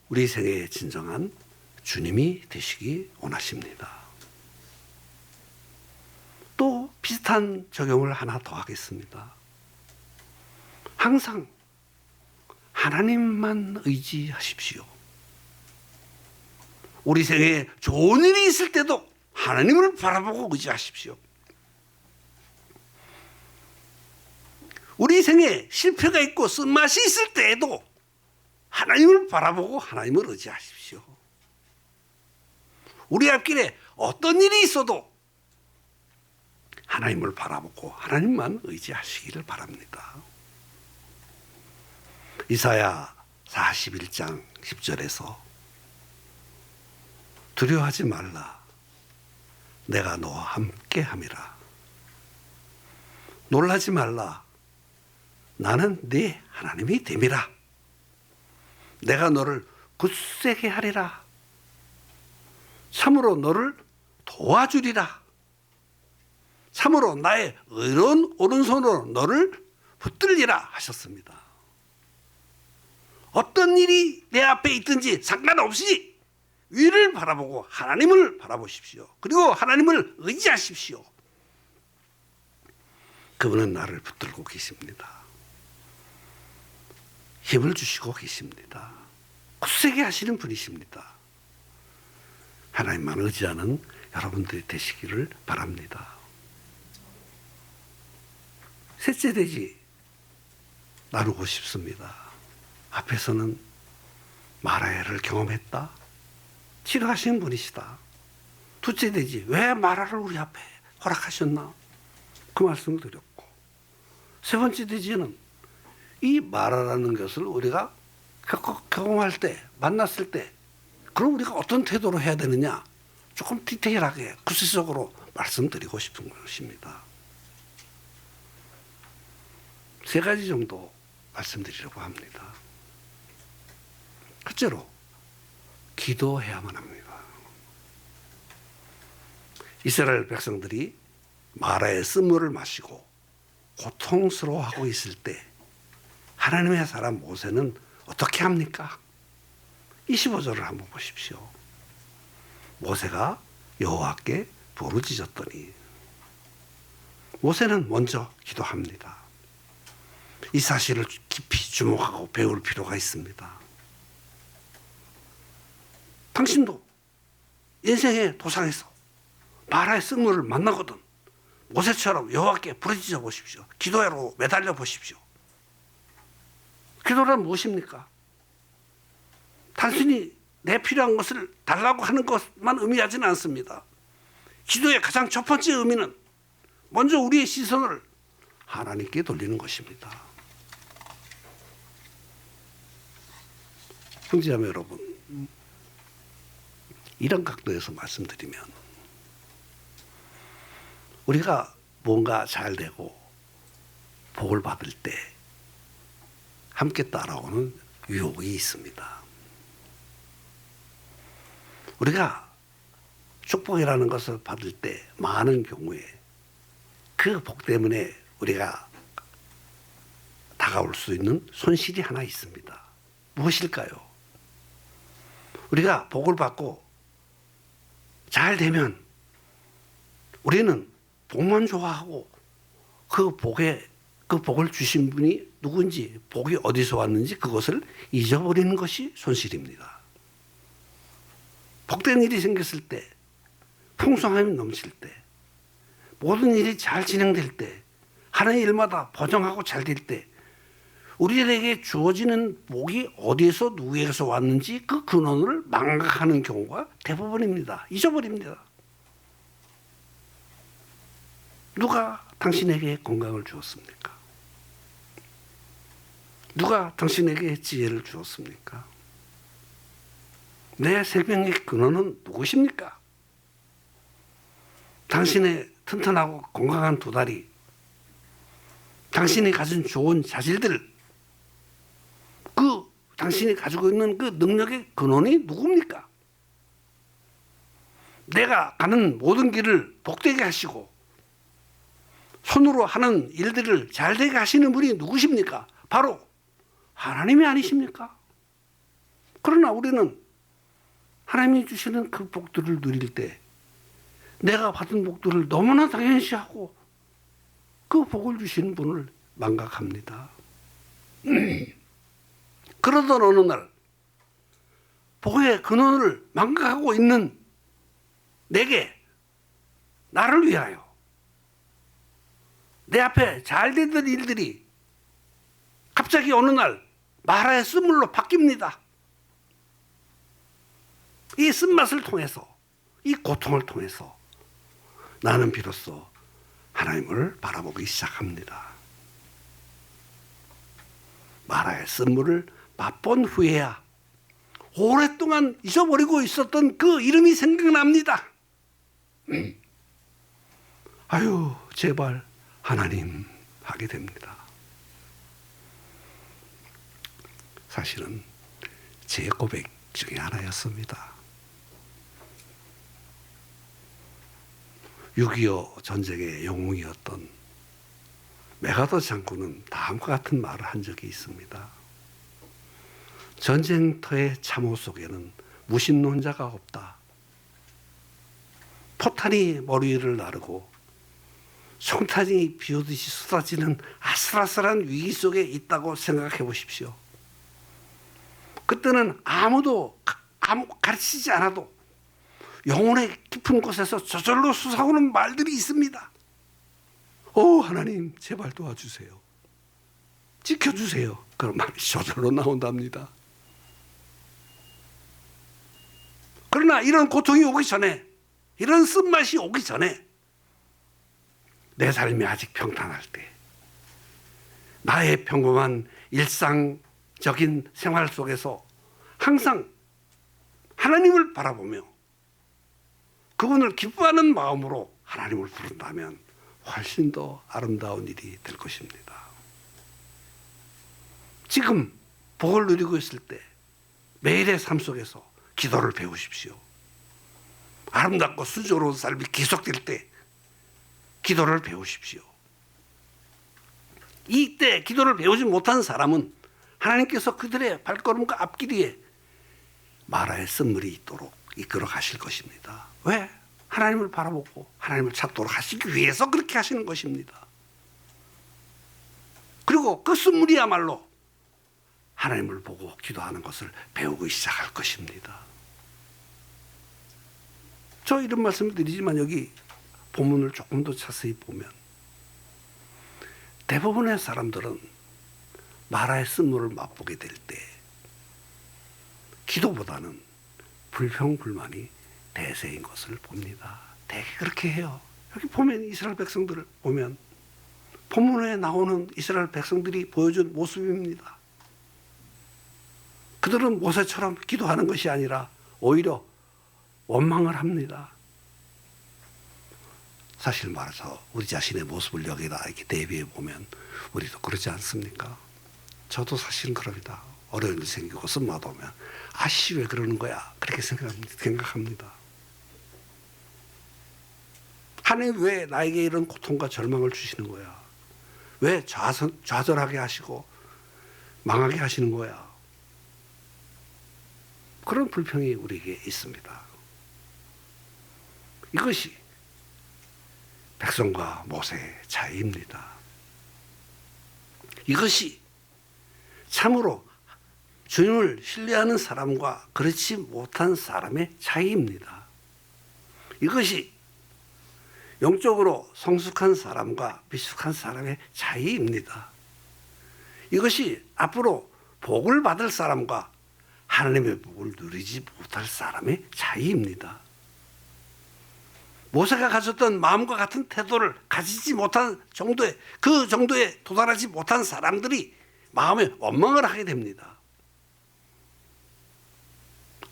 우리 생애의 진정한 주님이 되시기 원하십니다. 또 비슷한 적용을 하나 더 하겠습니다. 항상 하나님만 의지하십시오. 우리 생애에 좋은 일이 있을 때도 하나님을 바라보고 의지하십시오. 우리 생애에 실패가 있고 쓴맛이 있을 때에도 하나님을 바라보고 하나님을 의지하십시오. 우리 앞길에 어떤 일이 있어도 하나님을 바라보고 하나님만 의지하시기를 바랍니다. 이사야 41장 10절에서 두려워하지 말라. 내가 너와 함께 함이라. 놀라지 말라. 나는 네 하나님이 됨이라. 내가 너를 굳세게 하리라. 참으로 너를 도와주리라. 참으로 나의 의로운 오른손으로 너를 붙들리라 하셨습니다. 어떤 일이 내 앞에 있든지 상관없이 위를 바라보고 하나님을 바라보십시오. 그리고 하나님을 의지하십시오. 그분은 나를 붙들고 계십니다. 힘을 주시고 계십니다. 굳세게 하시는 분이십니다. 하나님만 의지하는 여러분들이 되시기를 바랍니다. 셋째 대지 나누고 싶습니다. 앞에서는 마라야를 경험했다. 치료하시는 분이시다. 둘째 대지 왜 마라를 우리 앞에 허락하셨나? 그 말씀을 드렸고, 세 번째 대지는 이 마라라는 것을 우리가 경험할 때, 만났을 때 그럼 우리가 어떤 태도로 해야 되느냐? 조금 디테일하게 구체적으로 말씀드리고 싶은 것입니다. 세 가지 정도 말씀드리려고 합니다. 첫째로 기도해야만 합니다. 이스라엘 백성들이 마라의 쓴물을 마시고 고통스러워하고 있을 때 하나님의 사람 모세는 어떻게 합니까? 25절을 한번 보십시오. 모세가 여호와께 부르짖었더니 모세는 먼저 기도합니다. 이 사실을 깊이 주목하고 배울 필요가 있습니다. 당신도 인생의 도상에서 마라의 쓴물을 만나거든 모세처럼 여호와께 부르짖어 보십시오. 기도로 매달려 보십시오. 기도란 무엇입니까? 단순히 내 필요한 것을 달라고 하는 것만 의미하지는 않습니다. 기도의 가장 첫 번째 의미는 먼저 우리의 시선을 하나님께 돌리는 것입니다. 형제자매 여러분, 이런 각도에서 말씀드리면 우리가 뭔가 잘 되고 복을 받을 때 함께 따라오는 유혹이 있습니다. 우리가 축복이라는 것을 받을 때 많은 경우에 그 복 때문에 우리가 다가올 수 있는 손실이 하나 있습니다. 무엇일까요? 우리가 복을 받고 잘 되면 우리는 복만 좋아하고 그 복을 주신 분이 누군지, 복이 어디서 왔는지 그것을 잊어버리는 것이 손실입니다. 복된 일이 생겼을 때, 풍성함이 넘칠 때, 모든 일이 잘 진행될 때, 하는 일마다 보정하고 잘 될 때, 우리들에게 주어지는 복이 어디에서 누구에게서 왔는지 그 근원을 망각하는 경우가 대부분입니다. 잊어버립니다. 누가 당신에게 건강을 주었습니까? 누가 당신에게 지혜를 주었습니까? 내 생명의 근원은 누구십니까? 당신의 튼튼하고 건강한 두 다리, 당신이 가진 좋은 자질들, 당신이 가지고 있는 그 능력의 근원이 누굽니까? 내가 가는 모든 길을 복되게 하시고 손으로 하는 일들을 잘되게 하시는 분이 누구십니까? 바로 하나님이 아니십니까? 그러나 우리는 하나님이 주시는 그 복들을 누릴 때 내가 받은 복들을 너무나 당연시하고 그 복을 주시는 분을 망각합니다. 그러던 어느 날 복의 근원을 망각하고 있는 내게, 나를 위하여 내 앞에 잘 되던 일들이 갑자기 어느 날 마라의 쓴물로 바뀝니다. 이 쓴맛을 통해서, 이 고통을 통해서 나는 비로소 하나님을 바라보기 시작합니다. 마라의 쓴물을 맛본 후에야 오랫동안 잊어버리고 있었던 그 이름이 생각납니다. 아유, 제발 하나님 하게 됩니다. 사실은 제 고백 중에 하나였습니다. 6.25 전쟁의 영웅이었던 메가더 장군은 다음과 같은 말을 한 적이 있습니다. 전쟁터의 참호 속에는 무신론자가 없다. 포탄이 머리 위를 나르고 송탄이 비오듯이 쏟아지는 아슬아슬한 위기 속에 있다고 생각해 보십시오. 그때는 아무도 가르치지 않아도 영혼의 깊은 곳에서 저절로 솟아오는 말들이 있습니다. 오, 하나님 제발 도와주세요. 지켜주세요. 그런 말이 저절로 나온답니다. 그러나 이런 고통이 오기 전에, 이런 쓴맛이 오기 전에 내 삶이 아직 평탄할 때, 나의 평범한 일상적인 생활 속에서 항상 하나님을 바라보며 그분을 기뻐하는 마음으로 하나님을 부른다면 훨씬 더 아름다운 일이 될 것입니다. 지금 복을 누리고 있을 때 매일의 삶 속에서 기도를 배우십시오. 아름답고 순조로운 삶이 계속될 때 기도를 배우십시오. 이때 기도를 배우지 못한 사람은 하나님께서 그들의 발걸음과 앞길에 마라의 쓴물이 있도록 이끌어 가실 것입니다. 왜? 하나님을 바라보고 하나님을 찾도록 하시기 위해서 그렇게 하시는 것입니다. 그리고 그 쓴물이야말로 하나님을 보고 기도하는 것을 배우기 시작할 것입니다. 저 이런 말씀을 드리지만 여기 본문을 조금 더 자세히 보면 대부분의 사람들은 마라의 쓴물을 맛보게 될 때 기도보다는 불평불만이 대세인 것을 봅니다. 대개 그렇게 해요. 여기 보면 이스라엘 백성들을 보면 본문에 나오는 이스라엘 백성들이 보여준 모습입니다. 그들은 모세처럼 기도하는 것이 아니라 오히려 원망을 합니다. 사실 말해서 우리 자신의 모습을 여기다 이렇게 대비해 보면 우리도 그러지 않습니까? 저도 사실은 그럽니다. 어려운 일이 생기고 쓴맛 오면 아씨 왜 그러는 거야? 그렇게 생각합니다. 하나님 왜 나에게 이런 고통과 절망을 주시는 거야? 왜 좌절하게 하시고 망하게 하시는 거야? 그런 불평이 우리에게 있습니다. 이것이 백성과 모세의 차이입니다. 이것이 참으로 주님을 신뢰하는 사람과 그렇지 못한 사람의 차이입니다. 이것이 영적으로 성숙한 사람과 미숙한 사람의 차이입니다. 이것이 앞으로 복을 받을 사람과 하나님의 복을 누리지 못할 사람의 차이입니다. 모세가 가졌던 마음과 같은 태도를 가지지 못한 정도의, 그 정도에 도달하지 못한 사람들이 마음에 원망을 하게 됩니다.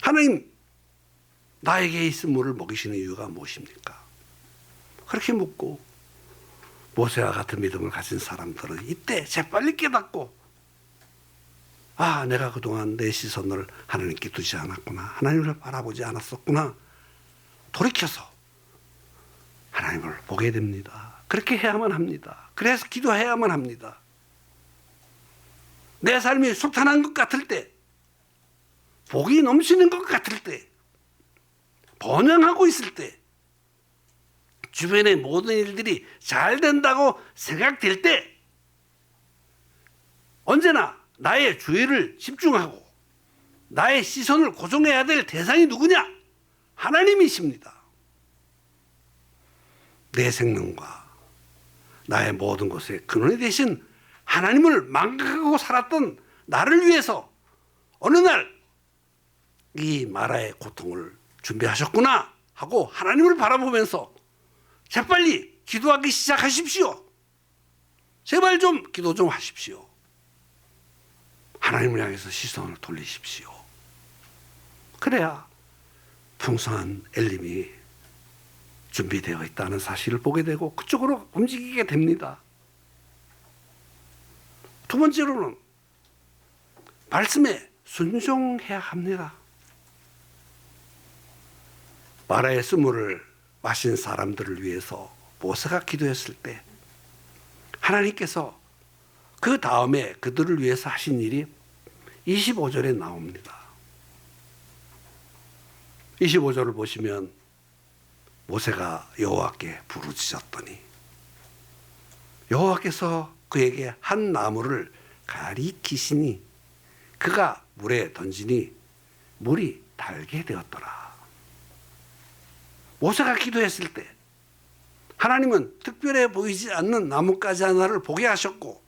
하나님, 나에게 이 쓴물을 먹이시는 이유가 무엇입니까? 그렇게 묻고 모세와 같은 믿음을 가진 사람들은 이때 재빨리 깨닫고, 아, 내가 그동안 내 시선을 하나님께 두지 않았구나, 하나님을 바라보지 않았었구나, 돌이켜서 하나님을 보게 됩니다. 그렇게 해야만 합니다. 그래서 기도해야만 합니다. 내 삶이 속탄한 것 같을 때, 복이 넘치는 것 같을 때, 번영하고 있을 때, 주변의 모든 일들이 잘 된다고 생각될 때, 언제나 나의 주의를 집중하고 나의 시선을 고정해야 될 대상이 누구냐? 하나님이십니다. 내 생명과 나의 모든 것의 근원이 되신 하나님을 망각하고 살았던 나를 위해서 어느 날 이 마라의 고통을 준비하셨구나 하고 하나님을 바라보면서 재빨리 기도하기 시작하십시오. 제발 좀 기도 좀 하십시오. 하나님을 향해서 시선을 돌리십시오. 그래야 풍성한 엘림이 준비되어 있다는 사실을 보게 되고 그쪽으로 움직이게 됩니다. 두 번째로는 말씀에 순종해야 합니다. 마라의 쓴물을 마신 사람들을 위해서 모세가 기도했을 때 하나님께서 그 다음에 그들을 위해서 하신 일이 25절에 나옵니다. 25절을 보시면 모세가 여호와께 부르짖었더니 여호와께서 그에게 한 나무를 가리키시니 그가 물에 던지니 물이 달게 되었더라. 모세가 기도했을 때 하나님은 특별해 보이지 않는 나뭇가지 하나를 보게 하셨고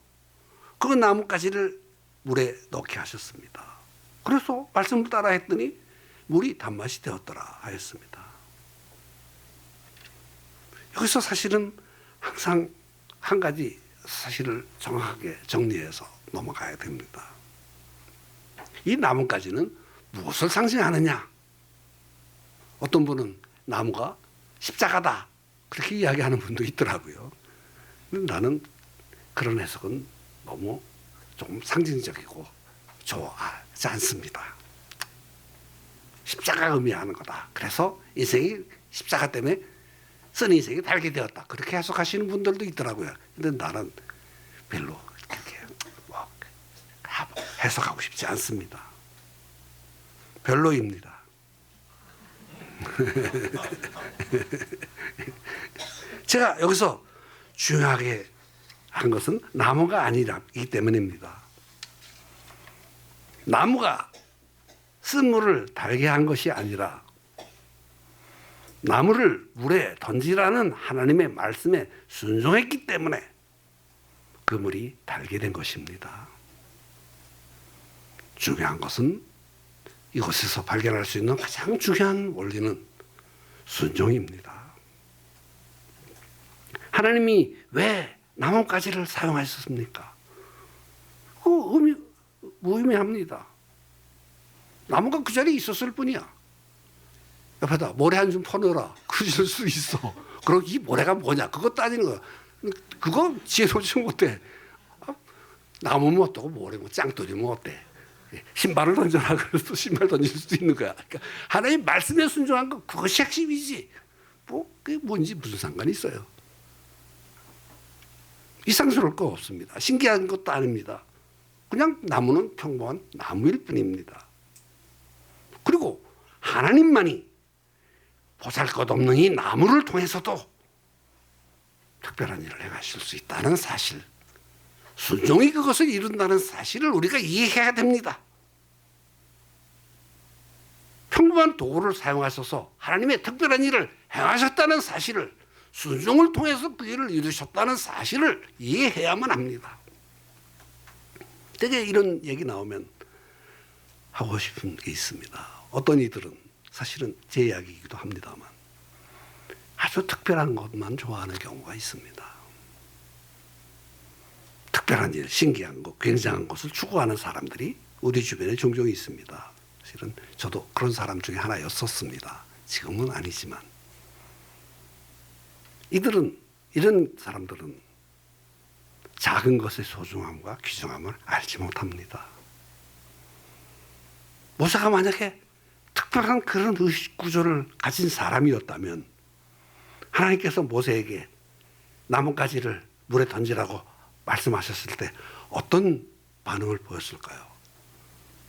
그 나뭇가지를 물에 넣게 하셨습니다. 그래서 말씀을 따라 했더니 물이 단맛이 되었더라 하였습니다. 여기서 사실은 항상 한 가지 사실을 정확하게 정리해서 넘어가야 됩니다. 이 나뭇가지는 무엇을 상징하느냐? 어떤 분은 나무가 십자가다 그렇게 이야기하는 분도 있더라고요. 근데 나는 그런 해석은 너무 좀 상징적이고 좋아하지 않습니다. 십자가 의미하는 거다. 그래서 인생이 십자가 때문에 쓴 인생이 달게 되었다. 그렇게 해석하시는 분들도 있더라고요. 근데 나는 별로 그렇게 해석하고 싶지 않습니다. 별로입니다. 제가 여기서 중요하게 한 것은 나무가 아니기 때문입니다. 나무가 쓴물을 달게 한 것이 아니라 나무를 물에 던지라는 하나님의 말씀에 순종했기 때문에 그 물이 달게 된 것입니다. 중요한 것은 이곳에서 발견할 수 있는 가장 중요한 원리는 순종입니다. 하나님이 왜 나뭇가지를 사용하셨습니까? 무의미합니다. 나무가 그 자리에 있었을 뿐이야. 옆에다 모래 한 줌 퍼넣어라. 그럴 수 있어. 그럼 이 모래가 뭐냐? 그거 따지는 거야. 그거 지혜롭지 못해. 나무면 어떠고 모래면 짱돌이면 어때? 신발을 던져라. 그래서 신발 던질 수도 있는 거야. 그러니까 하나님 말씀에 순종한 거 그것이 핵심이지. 그게 뭔지 무슨 상관이 있어요. 이상스러울 거 없습니다. 신기한 것도 아닙니다. 그냥 나무는 평범한 나무일 뿐입니다. 그리고 하나님만이 보잘것없는 이 나무를 통해서도 특별한 일을 행하실 수 있다는 사실, 순종이 그것을 이룬다는 사실을 우리가 이해해야 됩니다. 평범한 도구를 사용하셔서 하나님의 특별한 일을 행하셨다는 사실을, 순종을 통해서 그 일을 이루셨다는 사실을 이해해야만 합니다. 되게 이런 얘기 나오면 하고 싶은 게 있습니다. 어떤 이들은 사실은 제 이야기이기도 합니다만 아주 특별한 것만 좋아하는 경우가 있습니다. 특별한 일, 신기한 것, 굉장한 것을 추구하는 사람들이 우리 주변에 종종 있습니다. 사실은 저도 그런 사람 중에 하나였었습니다. 지금은 아니지만 이런 사람들은 작은 것의 소중함과 귀중함을 알지 못합니다. 모세가 만약에 특별한 그런 의식 구조를 가진 사람이었다면 하나님께서 모세에게 나뭇가지를 물에 던지라고 말씀하셨을 때 어떤 반응을 보였을까요?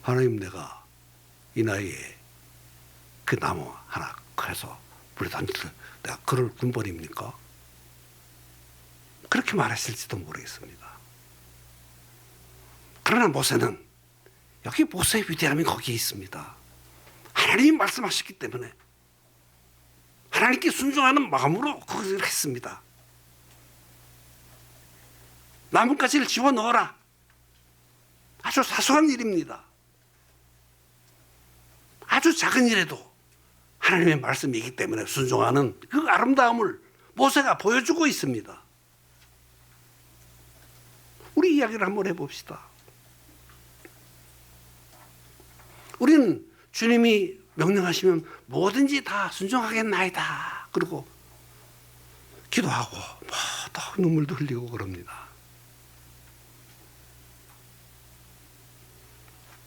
하나님, 내가 이 나이에 그 나무 하나 해서 물에 던질 내가 그럴 군벌입니까? 그렇게 말했을지도 모르겠습니다. 그러나 모세는, 여기 모세의 위대함이 거기에 있습니다. 하나님이 말씀하셨기 때문에 하나님께 순종하는 마음으로 그것을 했습니다. 나뭇가지를 집어넣어라. 아주 사소한 일입니다. 아주 작은 일에도 하나님의 말씀이기 때문에 순종하는 그 아름다움을 모세가 보여주고 있습니다. 우리 이야기를 한번 해봅시다. 우리는 주님이 명령하시면 뭐든지 다 순종하겠나이다. 그리고 기도하고 또 눈물도 흘리고 그럽니다.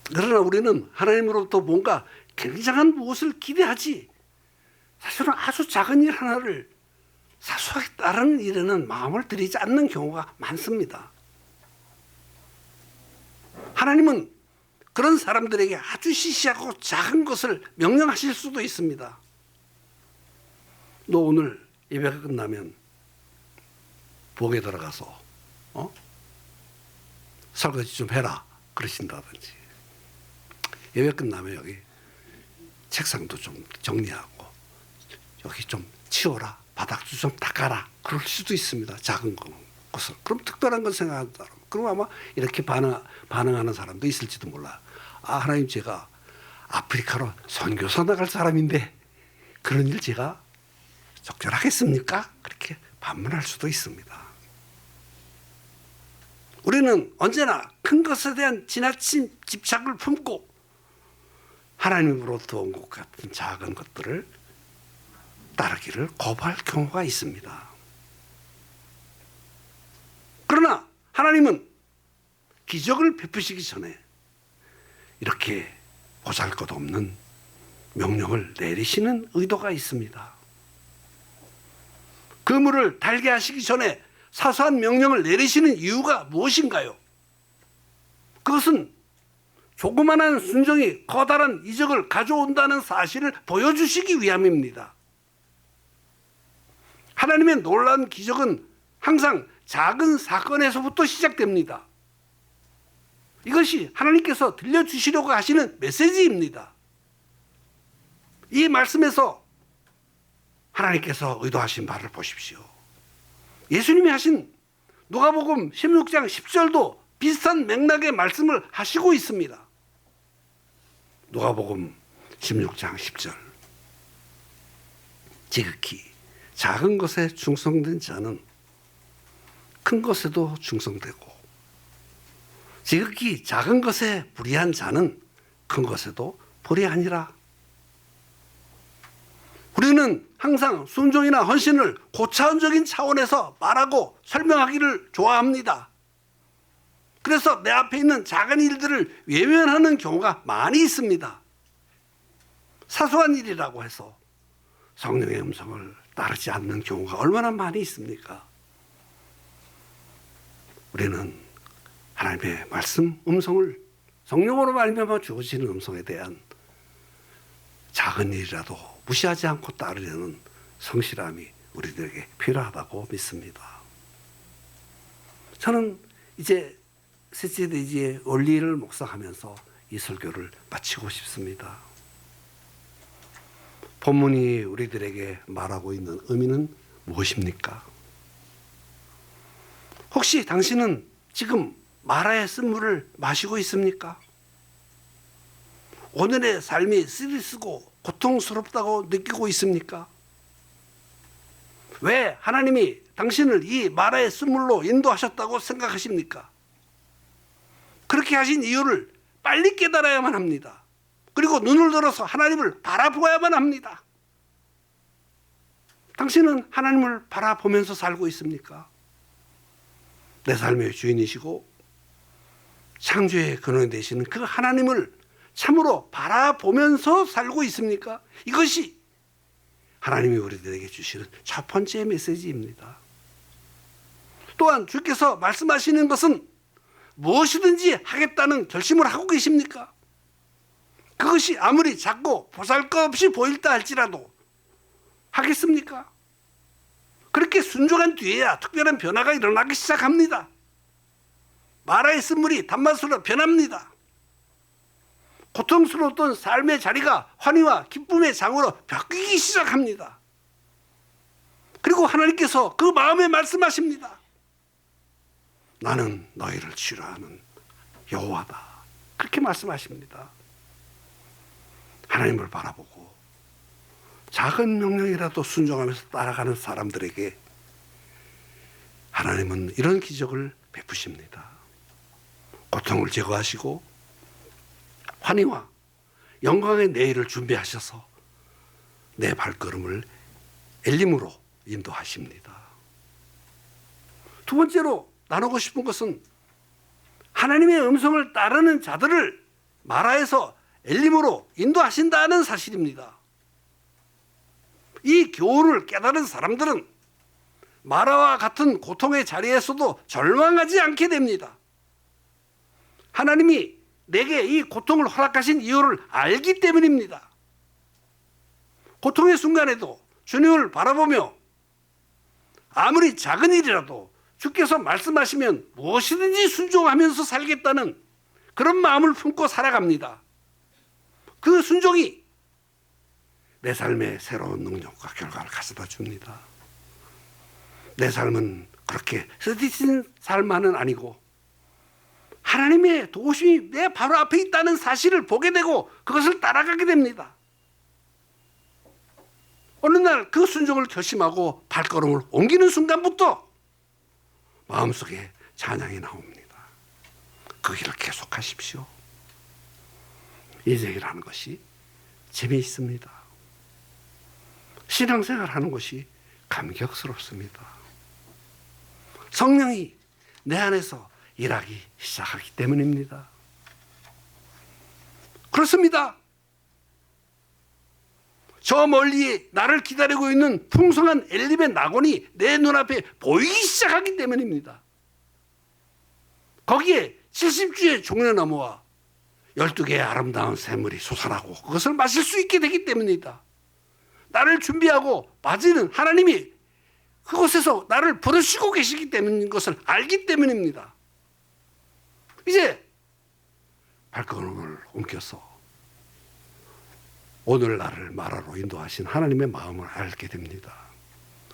그러나 우리는 하나님으로부터 뭔가 굉장한 무엇을 기대하지 사실은 아주 작은 일 하나를 사소하게 따르는 일에는 마음을 들이지 않는 경우가 많습니다. 하나님은 그런 사람들에게 아주 시시하고 작은 것을 명령하실 수도 있습니다. 너 오늘 예배가 끝나면 부엌에 들어가서 설거지 좀 해라 그러신다든지, 예배 끝나면 여기 책상도 좀 정리하고 여기 좀 치워라, 바닥도 좀 닦아라 그럴 수도 있습니다. 작은 것을. 그럼 특별한 걸 생각한다. 그럼 아마 이렇게 반응하는 사람도 있을지도 몰라요. 아, 하나님, 제가 아프리카로 선교사 나갈 사람인데 그런 일 제가 적절하겠습니까? 그렇게 반문할 수도 있습니다. 우리는 언제나 큰 것에 대한 지나친 집착을 품고 하나님으로부터 온 것 같은 작은 것들을 따르기를 거부할 경우가 있습니다. 그러나 하나님은 기적을 베푸시기 전에 이렇게 보잘것없는 명령을 내리시는 의도가 있습니다. 그물을 달게 하시기 전에 사소한 명령을 내리시는 이유가 무엇인가요? 그것은 조그마한 순종이 커다란 이적을 가져온다는 사실을 보여주시기 위함입니다. 하나님의 놀라운 기적은 항상 작은 사건에서부터 시작됩니다. 이것이 하나님께서 들려주시려고 하시는 메시지입니다. 이 말씀에서 하나님께서 의도하신 바를 보십시오. 예수님이 하신 누가복음 16장 10절도 비슷한 맥락의 말씀을 하시고 있습니다. 누가복음 16장 10절. 지극히 작은 것에 충성된 자는 큰 것에도 충성되고, 지극히 작은 것에 불의한 자는 큰 것에도 불의하니라. 우리는 항상 순종이나 헌신을 고차원적인 차원에서 말하고 설명하기를 좋아합니다. 그래서 내 앞에 있는 작은 일들을 외면하는 경우가 많이 있습니다. 사소한 일이라고 해서 성령의 음성을 따르지 않는 경우가 얼마나 많이 있습니까? 우리는 하나님의 말씀 음성을, 성령으로 말미암아 주어지는 음성에 대한 작은 일이라도 무시하지 않고 따르려는 성실함이 우리들에게 필요하다고 믿습니다. 저는 이제 셋째 대지의 원리를 묵상하면서 이 설교를 마치고 싶습니다. 본문이 우리들에게 말하고 있는 의미는 무엇입니까? 혹시 당신은 지금 마라의 쓴물을 마시고 있습니까? 오늘의 삶이 쓰리쓰고 고통스럽다고 느끼고 있습니까? 왜 하나님이 당신을 이 마라의 쓴물로 인도하셨다고 생각하십니까? 그렇게 하신 이유를 빨리 깨달아야만 합니다. 그리고 눈을 들어서 하나님을 바라보아야만 합니다. 당신은 하나님을 바라보면서 살고 있습니까? 내 삶의 주인이시고 창조의 근원 되시는 그 하나님을 참으로 바라보면서 살고 있습니까? 이것이 하나님이 우리들에게 주시는 첫 번째 메시지입니다. 또한 주께서 말씀하시는 것은 무엇이든지 하겠다는 결심을 하고 계십니까? 그것이 아무리 작고 보잘것없이 보일다 할지라도 하겠습니까? 그렇게 순종한 뒤에야 특별한 변화가 일어나기 시작합니다. 마라의 쓴물이 단맛으로 변합니다. 고통스러웠던 삶의 자리가 환희와 기쁨의 장으로 바뀌기 시작합니다. 그리고 하나님께서 그 마음에 말씀하십니다. 나는 너희를 치료하는 여호와다. 그렇게 말씀하십니다. 하나님을 바라보고 작은 명령이라도 순종하면서 따라가는 사람들에게 하나님은 이런 기적을 베푸십니다. 고통을 제거하시고 환희와 영광의 내일을 준비하셔서 내 발걸음을 엘림으로 인도하십니다. 두 번째로 나누고 싶은 것은 하나님의 음성을 따르는 자들을 마라에서 엘림으로 인도하신다는 사실입니다. 이 교훈을 깨달은 사람들은 마라와 같은 고통의 자리에서도 절망하지 않게 됩니다. 하나님이 내게 이 고통을 허락하신 이유를 알기 때문입니다. 고통의 순간에도 주님을 바라보며 아무리 작은 일이라도 주께서 말씀하시면 무엇이든지 순종하면서 살겠다는 그런 마음을 품고 살아갑니다. 그 순종이 내 삶에 새로운 능력과 결과를 가져다 줍니다. 내 삶은 그렇게 쓰디쓴 삶만은 아니고 하나님의 도우심이 내 바로 앞에 있다는 사실을 보게 되고 그것을 따라가게 됩니다. 어느 날 그 순종을 결심하고 발걸음을 옮기는 순간부터 마음속에 찬양이 나옵니다. 그 길을 계속하십시오. 인생이라는 것이 재미있습니다. 신앙생활하는 것이 감격스럽습니다. 성령이 내 안에서 일하기 시작하기 때문입니다. 그렇습니다. 저 멀리 나를 기다리고 있는 풍성한 엘림의 낙원이 내 눈앞에 보이기 시작하기 때문입니다. 거기에 70주의 종려나무와 12개의 아름다운 샘물이 솟아나고 그것을 마실 수 있게 되기 때문이다. 나를 준비하고 맞이는 하나님이 그곳에서 나를 부르시고 계시기 때문인 것을 알기 때문입니다. 이제 발걸음을 옮겨서 오늘 나를 마라로 인도하신 하나님의 마음을 알게 됩니다.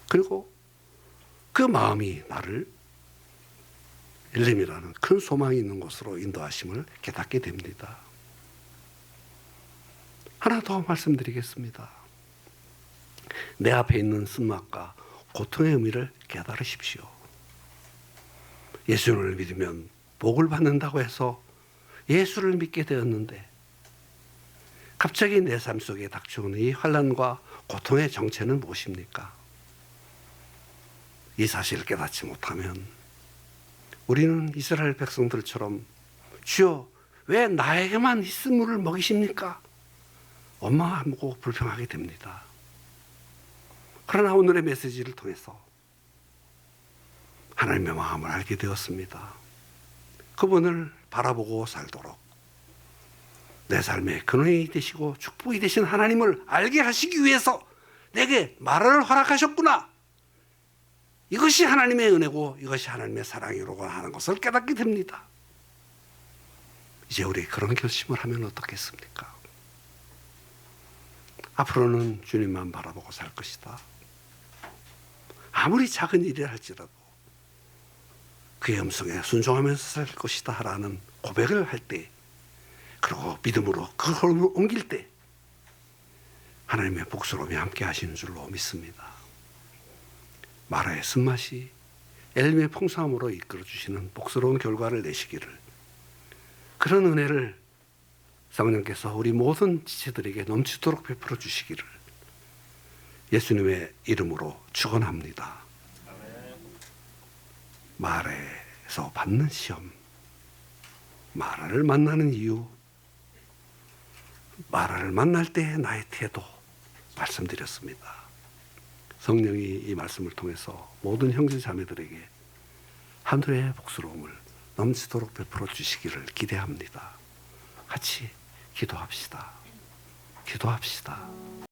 그리고 그 마음이 나를 엘림이라는 큰 소망이 있는 곳으로 인도하심을 깨닫게 됩니다. 하나 더 말씀드리겠습니다. 내 앞에 있는 쓴맛과 고통의 의미를 깨달으십시오. 예수를 믿으면 복을 받는다고 해서 예수를 믿게 되었는데 갑자기 내 삶 속에 닥쳐오는 이 환난과 고통의 정체는 무엇입니까? 이 사실을 깨닫지 못하면 우리는 이스라엘 백성들처럼 주여 왜 나에게만 이 쓴물을 먹이십니까? 원망하고 불평하게 됩니다. 그러나 오늘의 메시지를 통해서 하나님의 마음을 알게 되었습니다. 그분을 바라보고 살도록 내 삶의 근원이 되시고 축복이 되신 하나님을 알게 하시기 위해서 내게 말을 허락하셨구나. 이것이 하나님의 은혜고 이것이 하나님의 사랑이라고 하는 것을 깨닫게 됩니다. 이제 우리 그런 결심을 하면 어떻겠습니까? 앞으로는 주님만 바라보고 살 것이다. 아무리 작은 일이라 할지라도 그의 음성에 순종하면서 살 것이다 라는 고백을 할 때, 그리고 믿음으로 그걸 옮길 때 하나님의 복스러움이 함께 하시는 줄로 믿습니다. 마라의 쓴맛이 엘림의 풍성함으로 이끌어주시는 복스러운 결과를 내시기를, 그런 은혜를 성령께서 우리 모든 지체들에게 넘치도록 베풀어 주시기를 예수님의 이름으로 축원합니다. 마라에서 받는 시험, 마라를 만나는 이유, 마라를 만날 때의 나의 태도 말씀드렸습니다. 성령이 이 말씀을 통해서 모든 형제 자매들에게 하늘의 복스러움을 넘치도록 베풀어 주시기를 기대합니다. 같이 기도합시다. 기도합시다.